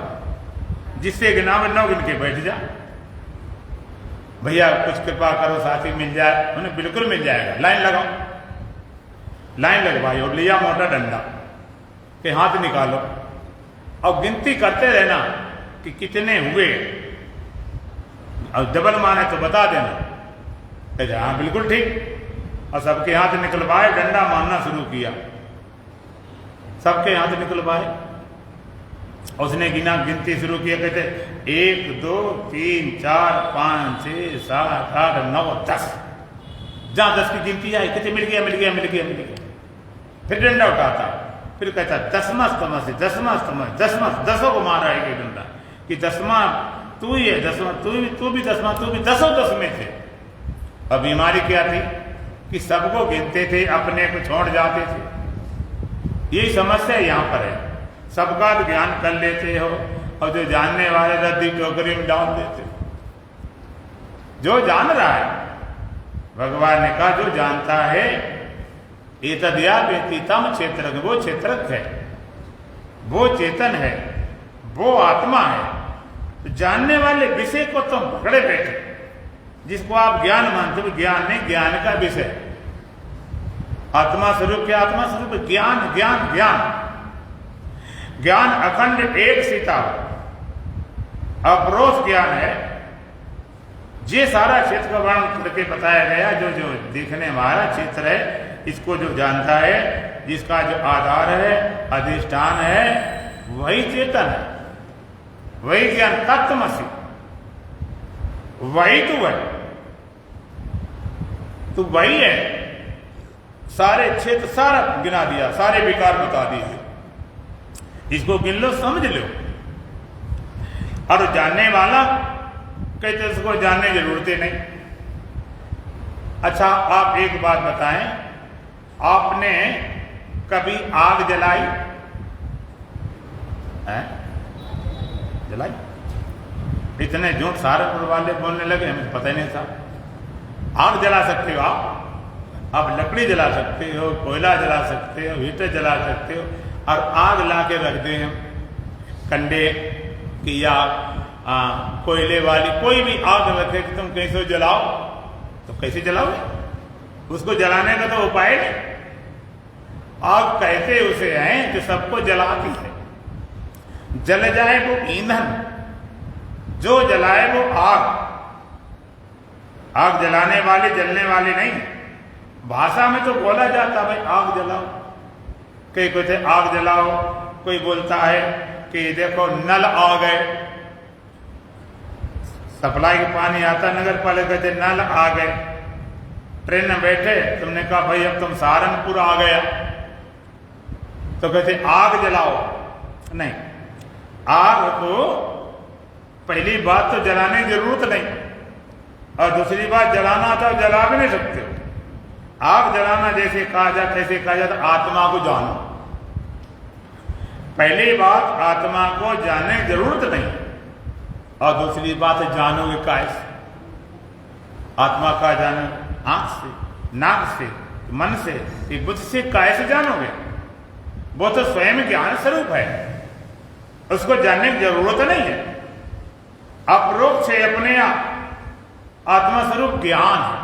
जिससे गिना में 9 गिन के बैठ जा। भैया कुछ कृपा करो साथी मिल जाए। उन्हें बिल्कुल मिल जाएगा, लाइन लगाओ। लाइन लगवाई और लिया मोटा डंडा के हाथ निकालो और गिनती करते रहना कि कितने हुए, और डबल माने तो बता देना। कहते हाँ बिल्कुल ठीक। और सबके हाथ निकलवाए, डंडा मारना शुरू किया। सबके हाथ निकलवाए, उसने गिना, गिनती शुरू किया। कहते 1 2 3 4 5 6 7 8 9 10। जहां 10 की गिनती आई कहते मिल गया मिल गया मिल गया मिल गया। फिर डंडा उठाता, फिर कहता 10वां स्तंभ से 10वां स्तंभ 10 को मारा है डंडा कि 10वां तू ही है, 10वां तू भी 10वां तू भी 10 में थे। अब बीमारी क्या थी कि सबको गिनते थे, अपने को छोड़ जाते थे। यही समस्या यहाँ पर है। सबका ज्ञान कर लेते हो और जो जानने वाले रद्दी टोकरी में डाल देते हो। जो जान रहा है, भगवान ने कहा जो जानता है, ये तदया व्यतीतम क्षेत्र, वो क्षेत्रज्ञ है, वो चेतन है, वो आत्मा है। तो जानने वाले विषय को तुम पकड़े बैठे, जिसको आप ज्ञान मानते हो। ज्ञान नहीं, ज्ञान का विषय। आत्मा स्वरूप क्या? आत्मा स्वरूप ज्ञान ज्ञान ज्ञान। ज्ञान अखंड एक सीता अप्रोच ज्ञान है। ये सारा क्षेत्र का वर्णन करके बताया गया। जो जो देखने वाला क्षेत्र है, इसको जो जानता है, जिसका जो आधार है, अधिष्ठान है, वही चेतन है, वही ज्ञान तत्वमसि, वही तू है। तू वही है। सारे क्षेत्र सारा गिना दिया, सारे विकार बता दिए। इसको गिन लो, समझ लो। और जानने वाला कहते इसको जानने की जरूरत ही नहीं। अच्छा आप एक बात बताएं, आपने कभी आग जलाई है? जलाई? इतने झूठ सहारनपुर वाले बोलने लगे, हमें पता ही नहीं था। आग जला सकते हो आप लकड़ी जला सकते हो, कोयला जला सकते हो, हीटर जला सकते हो। और आग ला के रख दे हम कंडे की या कोयले वाली कोई भी आग रखे कि तुम कैसे जलाओ, तो कैसे जलाओगे? उसको जलाने का तो उपाय नहीं। आग कहते उसे हैं जो सबको जलाती है। जल जाए वो ईंधन, जो जलाए वो आग। आग जलाने वाले जलने वाले नहीं। भाषा में तो बोला जाता भाई आग जलाओ, कई कहते आग जलाओ, कोई बोलता है कि देखो नल आ गए, सप्लाई का पानी आता नगर पालिका, कहते नल आ गए। ट्रेन में बैठे, तुमने कहा भाई अब तुम सहारनपुर आ गया, तो कहते आग जलाओ। नहीं, आग को पहली बात तो जलाने की जरूरत नहीं, और दूसरी बात जलाना था जला भी नहीं सकते। आग जलाना जैसे कहा जाता, कैसे कहा जाता, आत्मा को जानो। पहली बात, आत्मा को जानने की जरूरत नहीं, और दूसरी बात है जानोगे कैसे? आत्मा का जानो आंख से, नाक से, मन से, बुद्ध से कैसे जानोगे? वो तो स्वयं ज्ञान स्वरूप है, उसको जानने की जरूरत नहीं है। अपरोक्ष से अपने आप आत्मा स्वरूप ज्ञान है।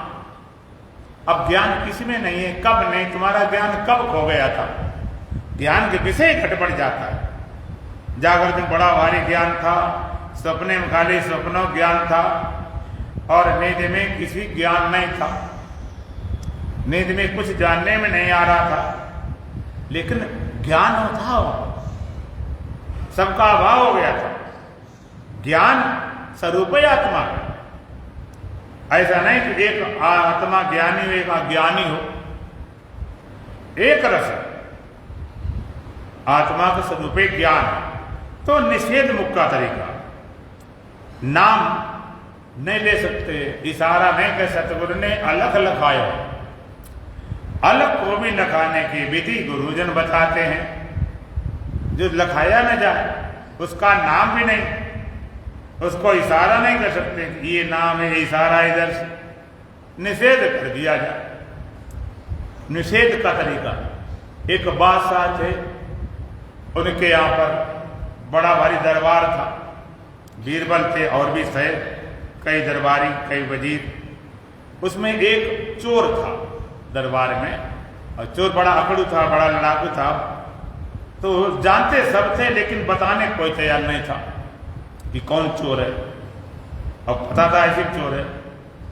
अब ज्ञान किसी में नहीं है, कब नहीं, तुम्हारा ज्ञान कब खो गया था? ज्ञान के विषय घट पड़ जाता है। जागृत में बड़ा भारी ज्ञान था, सपने में खाली स्वप्नों ज्ञान था, और नींद में किसी ज्ञान नहीं था। नींद में कुछ जानने में नहीं आ रहा था, लेकिन ज्ञान था, सबका अभाव हो गया था। ज्ञान स्वरूप है आत्मा। ऐसा नहीं कि एक आत्मा ज्ञानी हो, एक अज्ञानी हो, एक रस है। आत्मा का स्वरूप ज्ञान है। तो निषेध मुक्त का तरीका, नाम नहीं ले सकते, इशारा नहीं कर, सतगुरु ने अलग लखाया। अलग को भी लखाने की विधि गुरुजन बताते हैं। जो लखाया न जाए उसका नाम भी नहीं, उसको इशारा नहीं कर सकते कि ये नाम है, इशारा इधर से, निषेध कर दिया जाए। निषेध का तरीका, एक बादशाह थे, उनके यहाँ पर बड़ा भारी दरबार था, बीरबल थे और भी थे, कई दरबारी, कई वजीर। उसमें एक चोर था दरबार में, और चोर बड़ा अकड़ू था, बड़ा लड़ाकू था। तो जानते सब थे, लेकिन बताने कोई तैयार नहीं था कि कौन चोर है। अब पता था ऐसे चोर है।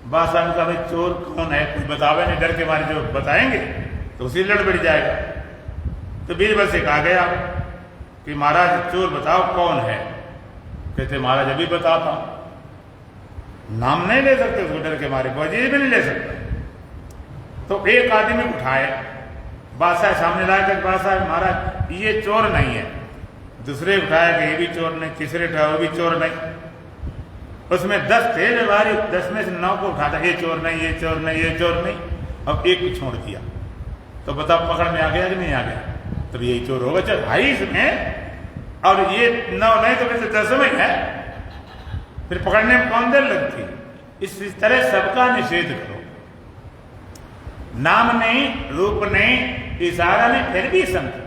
बादशाह ने कहा, भाई चोर कौन है, कुछ बतावे नहीं, डर के मारे जो बताएंगे तो उसी लड़ बढ़ जाएगा। तो बीरबल से कहा गया कि महाराज चोर बताओ कौन है। कहते महाराज अभी बताता हूं। नाम नहीं ले सकते उसको, डर के मारे, वजीर भी नहीं ले सकते। तो एक आदमी उठाए, बादशाह सामने लाकर, बादशाह महाराज ये चोर नहीं है। दूसरे उठाया कि ये भी चोर नहीं, तीसरे उठाया वो भी चोर नहीं। उसमें 10 थे दरबारी, 10 में से 9 को उठाता, ये चोर नहीं, ये चोर नहीं, ये चोर नहीं। अब एक को छोड़ दिया। तो बताओ पकड़ में आ गया कि नहीं आ गया? तब यही चोर होगा। चल भाई इसमें, और ये 9 नहीं तो फिर 10 में है, फिर पकड़ने में कौन देर लगती? इस तरह सबका निषेध करो। नाम नहीं, रूप नहीं, इशारा नहीं, फिर भी संत।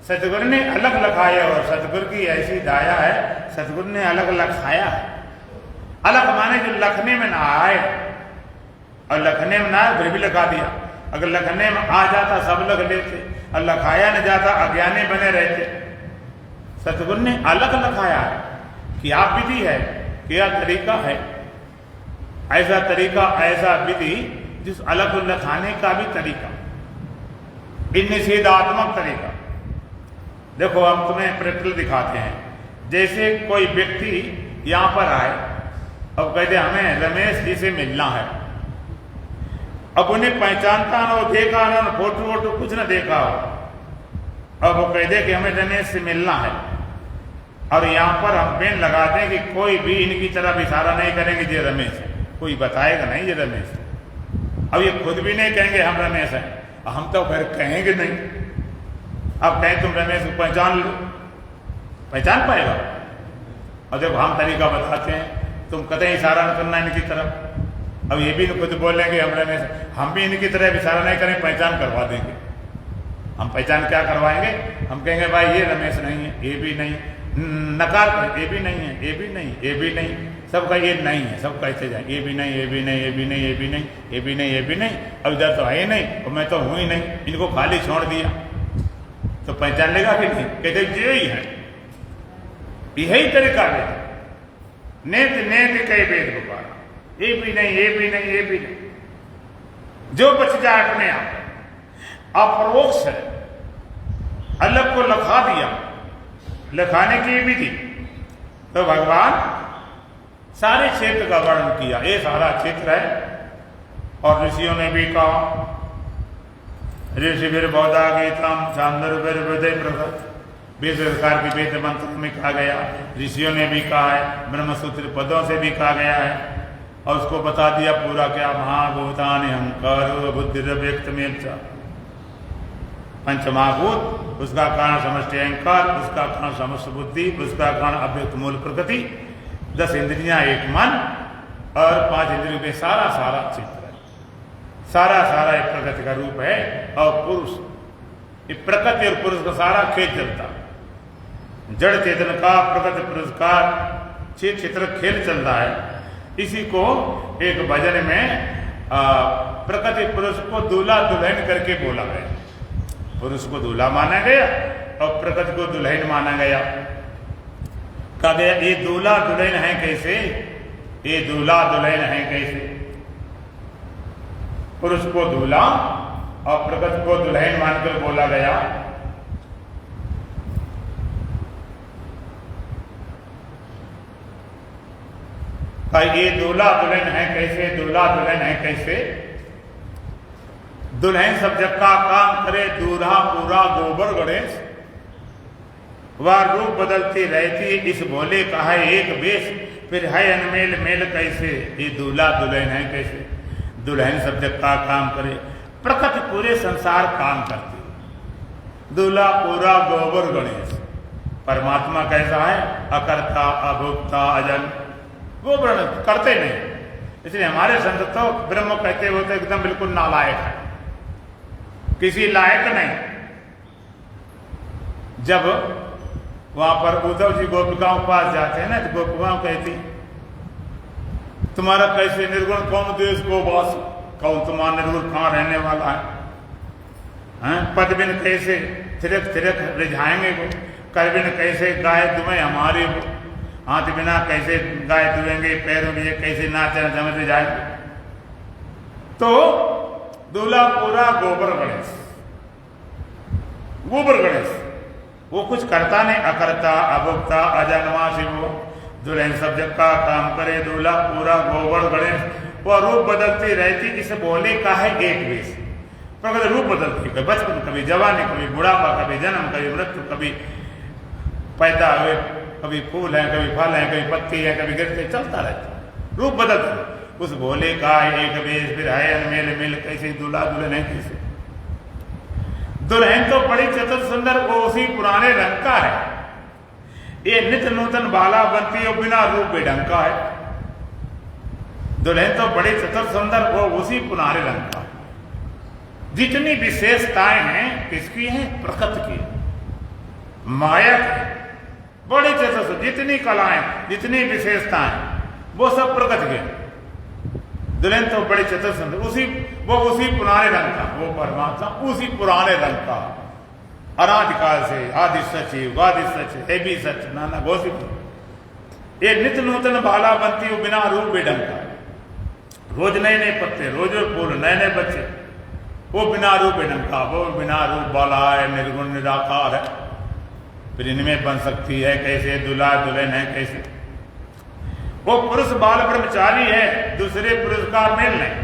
सतगुरु ने अलग लखाया, और सतगुरु की ऐसी दाया है, सतगुरु ने अलग लखाया है। अलग माने जो लखने में ना आए, और लखने में ना आए फिर भी लखा दिया। अगर लखने में आ जाता सब लख लेते, और लखाया न जाता अज्ञानी बने रहते। सतगुरु ने अलग लखाया है, क्या विधि है, क्या तरीका है। ऐसा तरीका, ऐसा विधि जिस अलग को लखाने का भी तरीका, निषेधात्मक तरीका। देखो हम तुम्हें प्रैक्टिकल दिखाते हैं। जैसे कोई व्यक्ति यहां पर आए, अब कहते हमें रमेश जी से मिलना है। अब उन्हें पहचानता ना हो, देखा ना, फोटो वोटो कुछ ना देखा हो, अब वो कह दे कि हमें रमेश से मिलना है, और यहां पर हम पेन लगा दें कि कोई भी इनकी तरफ इशारा नहीं करेंगे ये रमेश है, कोई बताएगा नहीं ये रमेश है। अब ये खुद भी नहीं कहेंगे हम रमेश हैं, हम तो फिर कहेंगे नहीं। अब कहें तुम रमेश को पहचान लो, पहचान पाएगा? और जब हम तरीका बताते हैं, तुम कतई इशारा न करना इनकी तरफ। अब ये भी खुद बोलेंगे हम रमेश, हम भी इनकी तरफ इशारा नहीं करें, पहचान करवा देंगे। हम पहचान क्या करवाएंगे? हम कहेंगे भाई ये रमेश नहीं है, ये भी नहीं, नकार कर, ये भी नहीं है, ये भी नहीं, ये भी नहीं, सबका ये नहीं है, सब कहते जाए ये भी नहीं, ये भी नहीं, ये भी नहीं, ये भी नहीं, ये भी नहीं, ये भी नहीं। अब इधर तो है ही नहीं, और मैं तो हूं ही नहीं, इनको खाली छोड़ दिया, तो पहचान लेगा कि नहीं? कहते यही है, यही तरीका है। नेत नेत कई वेद पुकारा, ये भी नहीं, ये भी नहीं, ये भी नहीं। जो बच जाए अपने आप, अपरोक्ष है, अलग को लखा दिया, लखाने की विधि। तो भगवान सारे क्षेत्र का वर्णन किया, ये सारा क्षेत्र है। और ऋषियों ने भी कहा, ऋषि वीर बौद्धा गीतम चांद्र हृदय प्रगत, वेद प्रकार के वेद मंत्र में कहा गया। ऋषियों ने भी कहा है, ब्रह्मसूत्र पदों से भी कहा गया है। और उसको बता दिया पूरा क्या महाभूतानि अहंकार बुद्धि व्यक्त में पंचमहाभूत, उसका कारण समष्टि अहंकार, उसका कारण समस्त बुद्धि, उसका कारण अव्यक्त मूल प्रकृति, 10 इंद्रियां एक मन और 5 इंद्रियों के सारा सारा चित्र है, सारा एक प्रकृति का रूप है। और पुरुष, ये प्रकृति और पुरुष का सारा खेल चलता, जड़ चेतन का प्रकृति पुरुष का चित्र खेल चल रहा है। इसी को एक भजन में प्रकृति पुरुष को दूल्हा दुल्हन करके बोला गया। पुरुष को दूल्हा माना गया और प्रकृति को दुल्हन माना गया। कहा गया ये दूल्हा दुल्हन है कैसे, ये दूल्हा दुल्हन है कैसे। पुरुष को दूल्हा और प्रकृति को दुल्हन मानकर बोला गया। ये दूल्हा दुल्हन है कैसे, दूल्हा दुल्हन है कैसे। दुल्हन सब जग का काम करे, दूल्हा पूरा गोबर गणेश। वह रूप बदलती रहती, इस भोले का है एक वेश, फिर है अनमेल मेल कैसे। ये दूल्हा दुल्हन है कैसे। दुल्हन सब जग का काम करे, प्रकृति पूरे संसार काम करती। दूल्हा पूरा गोबर गणेश। परमात्मा कैसा है, अकर्ता अभोक्ता अजन, वो वर्णन करते नहीं। इसलिए हमारे संत तो ब्रह्म कहते हो तो एकदम बिल्कुल नालायक है, किसी लायक नहीं। जब वहां पर उद्धव जी गोपिकाओं के पास जाते हैं ना, तो गोपिकाओं कहती तुम्हारा कैसे निर्गुण कौन देश को वास, कौन तुम्हारा निर्गुण कहां रहने वाला है। पद बिन कैसे थिरक थिरक रिझाएंगे वो, कर बिन कैसे गाय तुम्हें हमारे वो, हाथ बिना कैसे गाय दुएंगे, पैरों में कैसे नाचना जमते जाएंगे। तो दूल्हा पूरा गोबर गणेश, गोबर गणेश, वो कुछ करता नहीं, अकर्ता अभोक्ता अजन्मा शिव। दुल्हन सब जग का काम करे, दूल्हा पूरा गोबर गणेश। वह रूप बदलती रहती, इस भोले का है एक वेश। प्रकृति रूप बदलती, कभी बचपन, कभी जवानी, कभी बुढ़ापा, कभी जन्म, कभी मृत्यु, कभी पैदा हुए, कभी फूल है, कभी फल है, कभी पत्ती है, कभी गिरते, चलता रहता, रूप बदलता। उस भोले का एक वेश, फिर है अनमेल मेल कैसे। दूल्हा दुल्हन है कैसे। दुल्हन तो बड़ी चतुर सुंदर, वो उसी पुराने रंग का है। ये नित्य नूतन बाला बनती और बिना रूप बेढंग का है। दुल्हन तो बड़ी चतुर सुंदर, वो उसी पुराने रंग का। जितनी विशेषताएं हैं किसकी हैं, प्रकृति की, माया की। बड़ी चतुर, जितनी कलाएं, जितनी विशेषताएं, वो सब प्रकृति के। दुल्हन तो बड़ी चतुर सुंदर, वो उसी पुराने रंग का, वो परमात्मा उसी पुराने रंग का, अनादिकाल से, आदि सच वादि सच है भी सच, नाना घोषित। ये नित्य नूतन बाला बनती हो, बिना रूप बेढंग का। रोज नए नए पत्ते, रोज फूल, नए नए बच्चे, वो बिना रूप बेढंग का, वो बिना रूप वाला है, निर्गुण निराकार है। फिर इनमें बन सकती है कैसे, दूल्हा दुल्हन है कैसे। वो पुरुष बाल ब्रह्मचारी है, दूसरे पुरुष का मेल नहीं।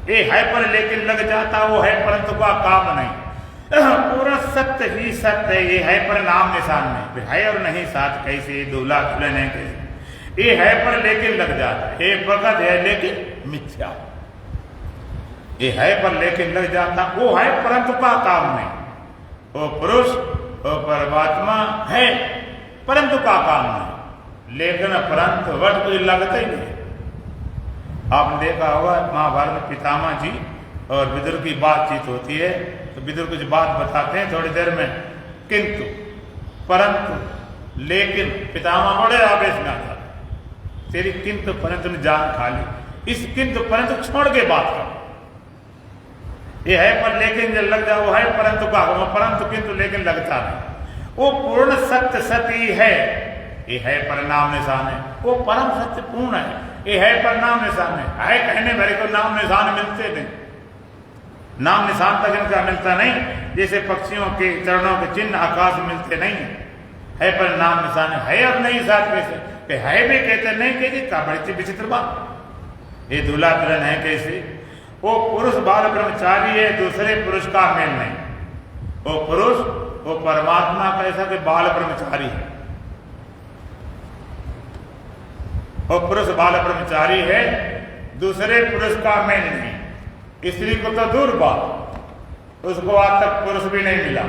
ये है पर लेकिन लग जाता, वो है परंतु का काम नहीं। पूरा सत्य ही सत्य, ये है पर नाम निशान नहीं। फिर है और नहीं साथ कैसे, दूल्हा दुल्हन है कैसे। ये है पर लेकिन लग जाता, ये प्रकट है लेकिन मिथ्या। ये है पर लेकिन लग जाता, वो है परंतु का काम नहीं। वो पुरुष, वो परमात्मा है, परंतु का काम नहीं। लेकिन परंतु वट कोई लगता ही नहीं। आपने देखा होगा महाभारत में पितामह जी और विदुर की बातचीत होती है, तो विदुर कुछ बात बताते हैं थोड़ी देर में, किंतु परंतु लेकिन। पितामह बड़े आवेश में आता, तेरी किंतु परंतु ने जान खा ली। इस किंतु परंतु छोड़ के बात कर। ये है पर लेकिन जब लग जाओ, वो है परंतु का, परंतु किंतु लेकिन लगता नहीं। वो पूर्ण सत्य सती है, ये है पर नाम निशान है। वो परम सत्य पूर्ण है, ये है पर नाम निशान है कहने भरे को नाम निशान मिलते नहीं। नाम निशान तक इनका मिलता नहीं, जैसे पक्षियों के चरणों के चिन्ह आकाश में मिलते नहीं है पर नाम निशान है। और नहीं साथ कैसे कि है भी कहते नहीं, कहते का बड़ी विचित्र बात। ये दूल्हा दुल्हन है कैसे। वो पुरुष बाल ब्रह्मचारी है, दूसरे पुरुष का मेल नहीं। वो पुरुष, वो परमात्मा कैसा कि बाल ब्रह्मचारी है। और पुरुष बाल ब्रह्मचारी है, दूसरे पुरुष का मेल नहीं। स्त्री को तो दूर बात, उसको आज तक पुरुष भी नहीं मिला।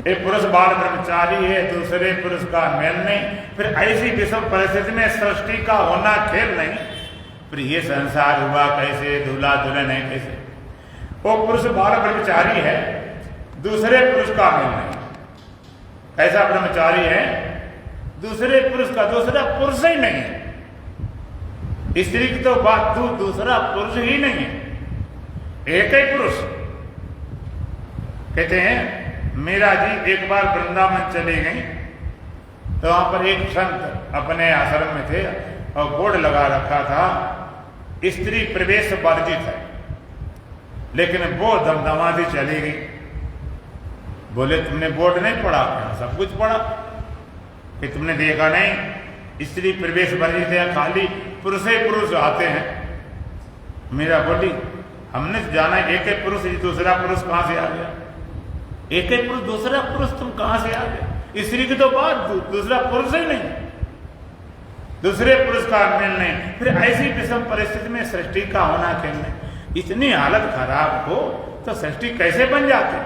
एक पुरुष बाल ब्रह्मचारी है, दूसरे पुरुष का मेल नहीं। फिर ऐसी विषम परिस्थिति में सृष्टि का होना खेल नहीं, फिर ये संसार हुआ कैसे, दूल्हा दुल्हन है कैसे। वो पुरुष बाल ब्रह्मचारी है, दूसरे पुरुष का मेल नहीं। ऐसा ब्रह्मचारी है, दूसरे पुरुष का दूसरा पुरुष ही नहीं है। स्त्री की तो बात दूसरा पुरुष ही नहीं है, एक ही पुरुष। कहते हैं मीरा जी एक बार वृंदावन चली गई, तो वहां पर एक संत अपने आश्रम में थे और बोर्ड लगा रखा था स्त्री प्रवेश वर्जित है, लेकिन वो दमदमाती चली गई। बोले तुमने बोर्ड नहीं पढ़ा? सब कुछ पढ़ा। कि तुमने देखा नहीं स्त्री प्रवेश वर्जित है, खाली पुरुष ही पुरुष आते हैं। मीरा बोली हमने जाना एक ही पुरुष, दूसरा पुरुष कहां से आ गया? एक ही पुरुष दूसरा पुरुष तुम कहां से आ गए? स्त्री की तो बात दूसरा पुरुष ही नहीं, दूसरे पुरुष का मेल नहीं। फिर ऐसी विषम परिस्थिति में सृष्टि का होना खेलने, इतनी हालत खराब हो तो सृष्टि कैसे बन जाती?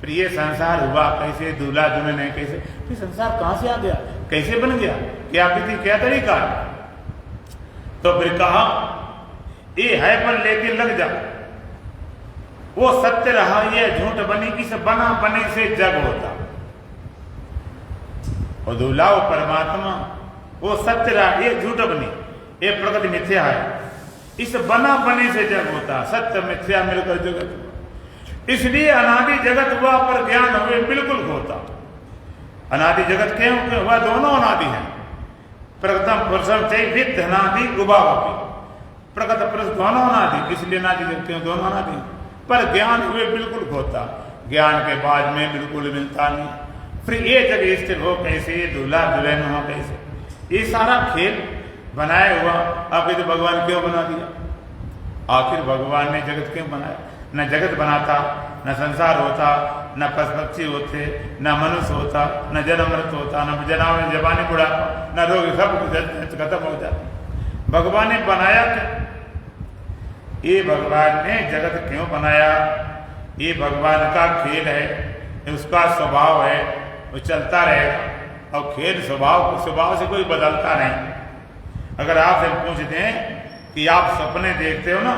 फिर ये संसार हुआ कैसे, दूल्हा दुल्हन है कैसे, फिर संसार कहां से आ गया, कैसे बन गया, क्या विधि क्या तरीका है? तो फिर कहा ये है पर लेके लग जा, वो सत्य रहा ये झूठ बनी, किस बना बने से जग होता। और दूल्हा वो परमात्मा, वो सत्य रहा ये झूठ बनी, ये प्रकृति मिथ्या है, इस बना बने से जग होता। सत्य मिथ्या मिलकर जगत, इसलिए अनादि जगत हुआ पर ज्ञान हुए बिल्कुल होता। अनादि जगत क्यों हुआ? दोनों अनादि हैं। प्रकृतम पुरुषम चैवित अनादि उभावपि, प्रकृत पुरुष दोनों अनादि, इसलिए अनादि जगत क्यों? दोनों अनादि। पर ज्ञान हुए बिल्कुल होता, ज्ञान के बाद में बिल्कुल मिलता नहीं। फिर ये जगह स्थिर हो कैसे, दूल्हा दुल्हन हो कैसे, ये सारा खेल बनाया हुआ। अब तो भगवान क्यों बना दिया? आखिर भगवान ने जगत क्यों बनाया? न जगत बनाता, न संसार होता, न पशु पक्षी होते, न मनुष्य होता, न जन्म मृत होता, न जनावर जबानी बुढ़ापा, न रोग, सब खत्म हो जाता। भगवान ने बनाया क्या? ये भगवान ने जगत क्यों बनाया? ये भगवान का खेल है, उसका स्वभाव है, वो चलता रहेगा। और खेल स्वभाव से कोई बदलता नहीं। अगर आपसे पूछते हैं कि आप सपने देखते हो ना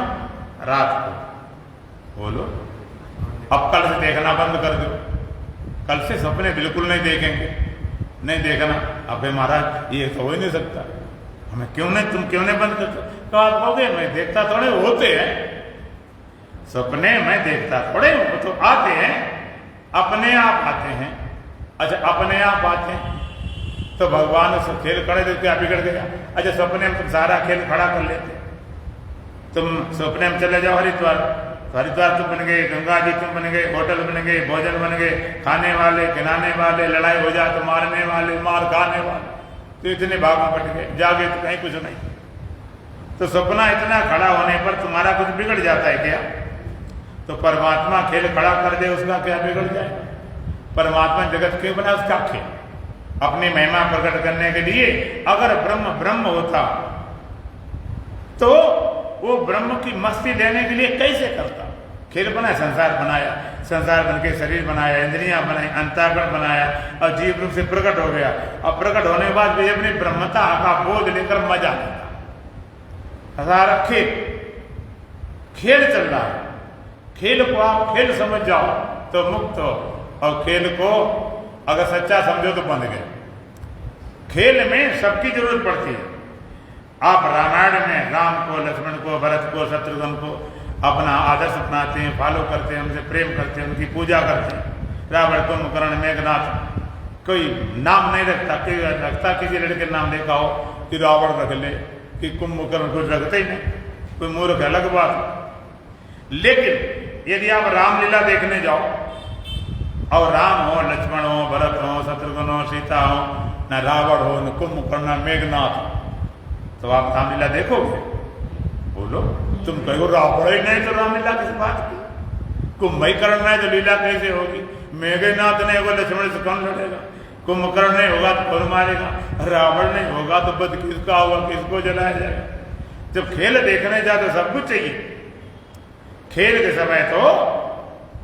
रात को, बोलो अब कल से देखना बंद कर दो, कल से सपने बिल्कुल नहीं देखेंगे, नहीं देखना। अबे महाराज ये तो हो ही नहीं सकता, हमें क्यों नहीं, तुम क्यों नहीं बंद करते? तो आप कहोगे मैं देखता थोड़े, होते हैं सपने, मैं देखता थोड़े, वो तो आते हैं, अपने आप आते हैं। अच्छा अपने आप आते हैं तो भगवान उस खेल खड़े थे, क्या बिगड़ गया? अच्छा सपने में तुम सारा खेल खड़ा कर लेते, तुम सपने में चले जाओ हरिद्वार, तो हरिद्वार तुम बन गए, गंगा जी तुम बन गए, होटल बन गए, भोजन बन गए, खाने वाले खिलाने वाले, लड़ाई हो जाए तो मारने वाले, मार खाने वाले, तो इतने भागों कट गए, जागे तो कहीं कुछ नहीं। तो सपना इतना खड़ा होने पर तुम्हारा कुछ बिगड़ जाता है क्या? तो परमात्मा खेल खड़ा कर दे, उसका क्या बिगड़ जाए? परमात्मा जगत क्यों बना? उसका खेल अपनी महिमा प्रकट करने के लिए। अगर ब्रह्म ब्रह्म होता तो वो ब्रह्म की मस्ती लेने के लिए कैसे करता? खेल बनाया, संसार बनाया, संसार बन के शरीर बनाया, इंद्रियां बनाई, अंतःकरण बनाया और जीव रूप से प्रकट हो गया। और प्रकट होने के बाद भी अपनी ब्रह्मता का बोध लेकर मजा लेता। सारा खेल चल रहा है, खेल को आप खेल समझ जाओ तो मुक्त हो, और खेल को अगर सच्चा समझो तो बंध गए। खेल में सबकी जरूरत पड़ती है। आप रामायण में राम को, लक्ष्मण को, भरत को, शत्रुघ्न को अपना आदर्श अपनाते हैं, फॉलो करते हैं, उनसे प्रेम करते हैं, उनकी पूजा करते हैं। रावण, कुंभकर्ण, मेघनाथ, कोई नाम नहीं रखता। किसी लड़के का नाम देखा हो कि रावण रख ले, कि कुंभकर्ण कुछ रखते ही नहीं, कोई मूर्ख अलग बात। लेकिन यदि आप रामलीला देखने जाओ और राम हो, लक्ष्मण हो, भरत हो, शत्रुघ्न हो, सीता हो, न रावण हो, न कुंभकर्ण, मेघनाथ, तो आप रामलीला देखोगे? बोलो तुम कहो रावण ही नहीं तो रामलीला किस बात की? कुंभकर्ण नहीं तो लीला कैसे होगी? मेघनाथ नहीं होगा, लक्ष्मण से कौन लड़ेगा? कुंभकर्ण नहीं होगा तो कौन मारेगा, रावण नहीं होगा तो बद किसका होगा, किसको जलाया जाएगा। जब खेल देखने जा तो सब कुछ चाहिए। खेल के समय तो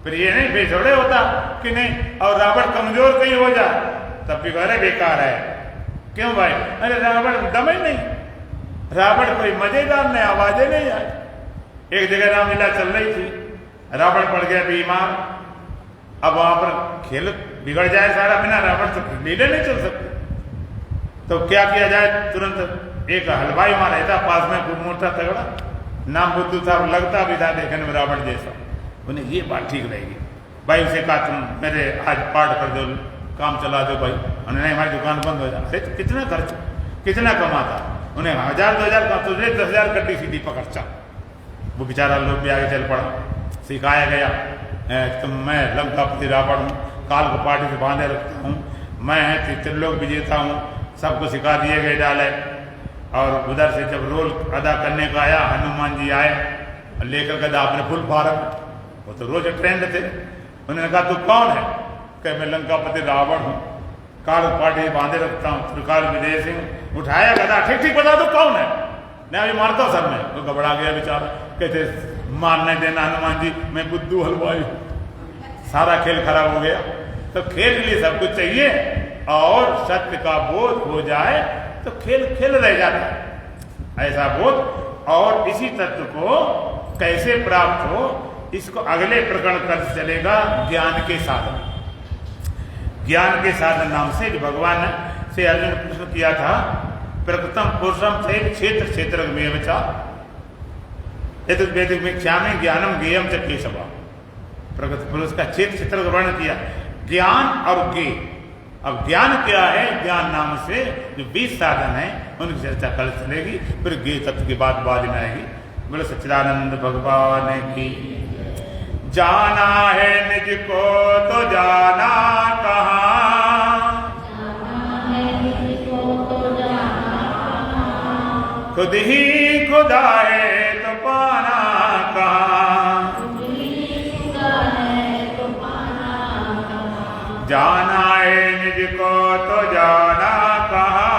फिर ये नहीं बेछोड़े होता कि नहीं, और रावण कमजोर कहीं हो जाए तब भी अरे बेकार है। क्यों भाई? अरे रावण दम ही नहीं, रावण कोई मजेदार नहीं, आवाजें नहीं आई। एक जगह रामलीला चल रही थी, रावण पड़ गया बीमार। अब वहां पर खेल बिगड़ जाए सारा, बिना रावण तो लीले नहीं चल सकते। तो क्या किया जाए? तुरंत एक हलवाई वहां रहता पास में, खूब मोटा तगड़ा, नाम बुद्धू था, लगता भी था देखने में रावण जैसा। उन्हें ये बात ठीक रहेगी भाई, उसे कहा तुम मेरे आज पाठ कर दो, काम चला दो भाई। उन्होंने नहीं, हमारी दुकान बंद हो जाए। कितना खर्च, कितना कमाता? उन्हें 1000-2000 का, तुझे 10,000 कट्टी सीधी पकड़ चा। वो बेचारा लोग भी आगे चल पड़ा। सिखाया गया तुम मैं लंकापति रावण हूँ, काल को पार्टी से बांधे रखता हूँ, मैं त्रिलोक विजेता हूँ, सबको सिखा दिए गए डाले। और उधर से जब रोल अदा करने का आया, हनुमान जी आए लेकर गदा अपने फुल फारम, वो तो रोज ट्रेंड थे। उन्होंने कहा तू कौन है? कह मैं लंकापति रावण हूँ, काल को पार्टी बांधे रखता हूँ, त्रिकाल विजय सिंह। उठाया गदा, ठीक ठीक बता दो कौन है, मैं अभी मारता हूँ सर में। वो घबरा गया बेचारा, कहते मारने देना हनुमान जी, मैं बुद्धू हलवाई हूँ। सारा खेल खराब हो गया। तो खेल के लिए सब कुछ चाहिए, और सत्य का बोध हो जाए तो खेल खेल रह जाता है, ऐसा बोध। और इसी तत्व को कैसे प्राप्त हो, इसको अगले प्रकरण कर चलेगा ज्ञान के साधन। ज्ञान के साधन नाम से भगवान से अर्जुन ने प्रश्न किया था, प्रकृतम पुरुषम से क्षेत्र क्षेत्र में वैदिक मिथ्या में ज्ञानम ज्ञेयम च केशव। प्रकृत पुरुष का क्षेत्र क्षेत्र का वर्णन किया, ज्ञान और ज्ञेय। अब ज्ञान क्या है? ज्ञान नाम से जो 20 साधन है उनकी चर्चा कल चलेगी, फिर ज्ञेय तत्व की बात बाद में आएगी। बोले सच्चिदानंद भगवान की। जाना है निज को तो जाना कहाँ, खुद ही खुदा है तो पाना कहाँ। जाना है निज को तो जाना कहाँ,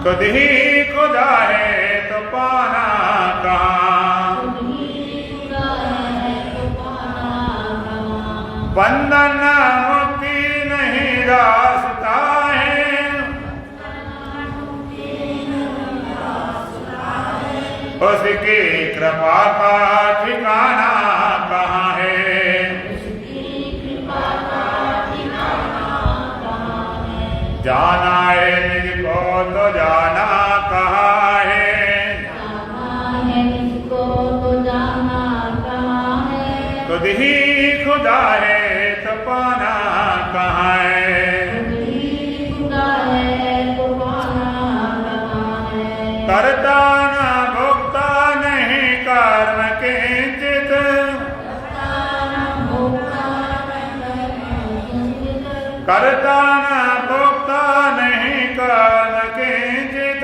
खुद ही खुदा है तो पाना कहाँ। बंधन मुक्ति नहीं रास्ता है, उसकी कृपा का ठिकाना कहाँ है। जाना है निज को तो जाना कहाँ है, खुद ही खुदा है तो पाना कहाँ है। करता न भोगता नहीं कर्म किंचित, करता न भोगता नहीं कर्म किंचित,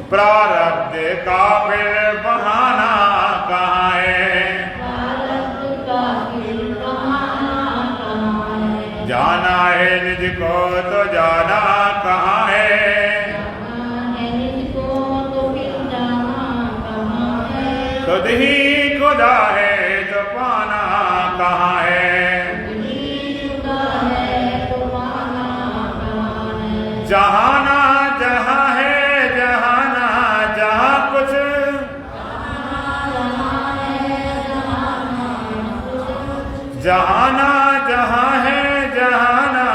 प्रारब्ध का फिर बहाना कहाँ है। जाना है निज को तो जाना कहाँ है, खुद ही खुदा है तो पाना कहाँ है। जहाना जहाँ है, जहाना जहाँ कुछ, जहाना जहाँ है, जहाना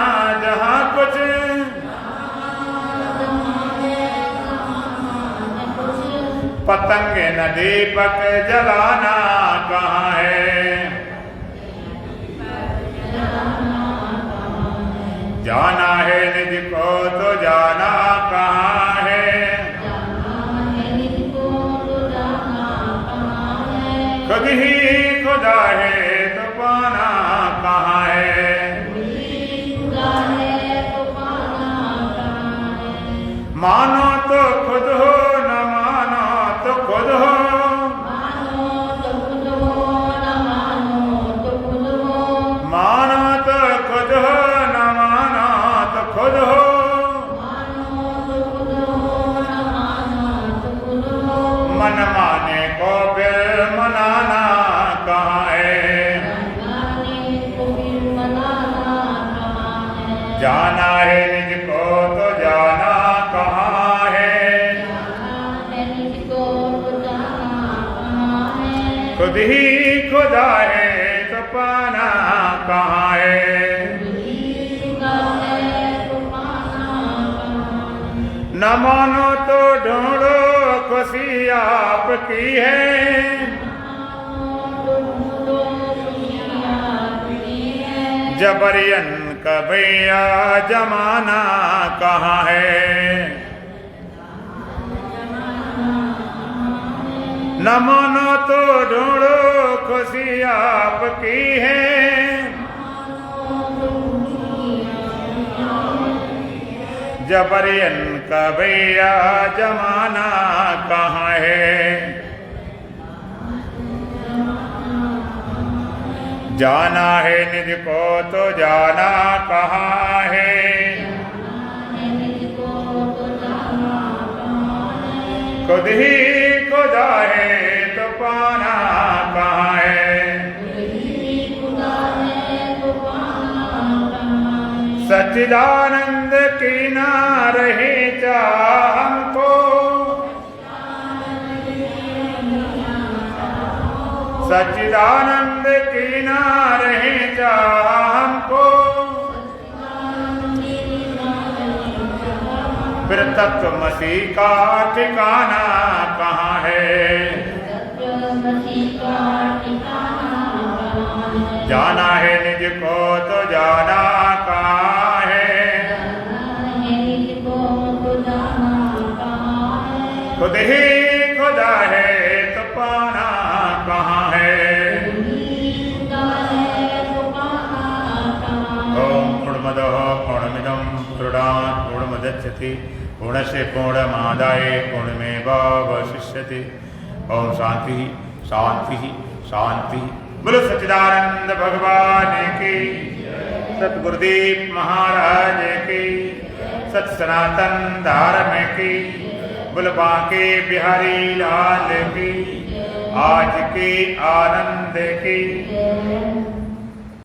जहाँ कुछ, पतंग न दीपक जलाना कहाँ है। जाना है निज को तो जाना कहाँ है, खुद ही खुदा है तो पाना कहाँ है। मानो तो खुद हो, न मानो तो खुद हो, जाना है निज को तो जाना कहाँ है, खुद ही खुदा है तो पाना कहाँ है। न मानो तो ढूंढो खुशी आपकी है, जबरियन का भैया जमाना कहाँ है। न मानो तो ढूंढो खुशी आपकी है, जबरियन का भैया जमाना कहाँ है। जाना है निज को तो जाना कहाँ है, खुद ही खुदा है तो पाना कहाँ है। सच्चिदानंद की ना रही चाह हमको, सच्चिदानंद की ना रही चाह हमको, फिर तत्व मसीह का ठिकाना कहाँ है। जाना है निज को तो जाना कहाँ है, खुद ही खुदा है तो पाना कहाँ है। ओम पूर्णमदः पूर्णमिदं पूर्णात् पूर्णमुदच्यते पूर्णस्य पूर्णमादाय पूर्णमेवावशिष्यते। ओम शांति शांति शांति। बोलो सच्चिदानंद भगवान की, सतगुरुदेव महाराज की, सत सनातन धर्म की, बोलो बांके बिहारी लाल की, आज के आनंद की।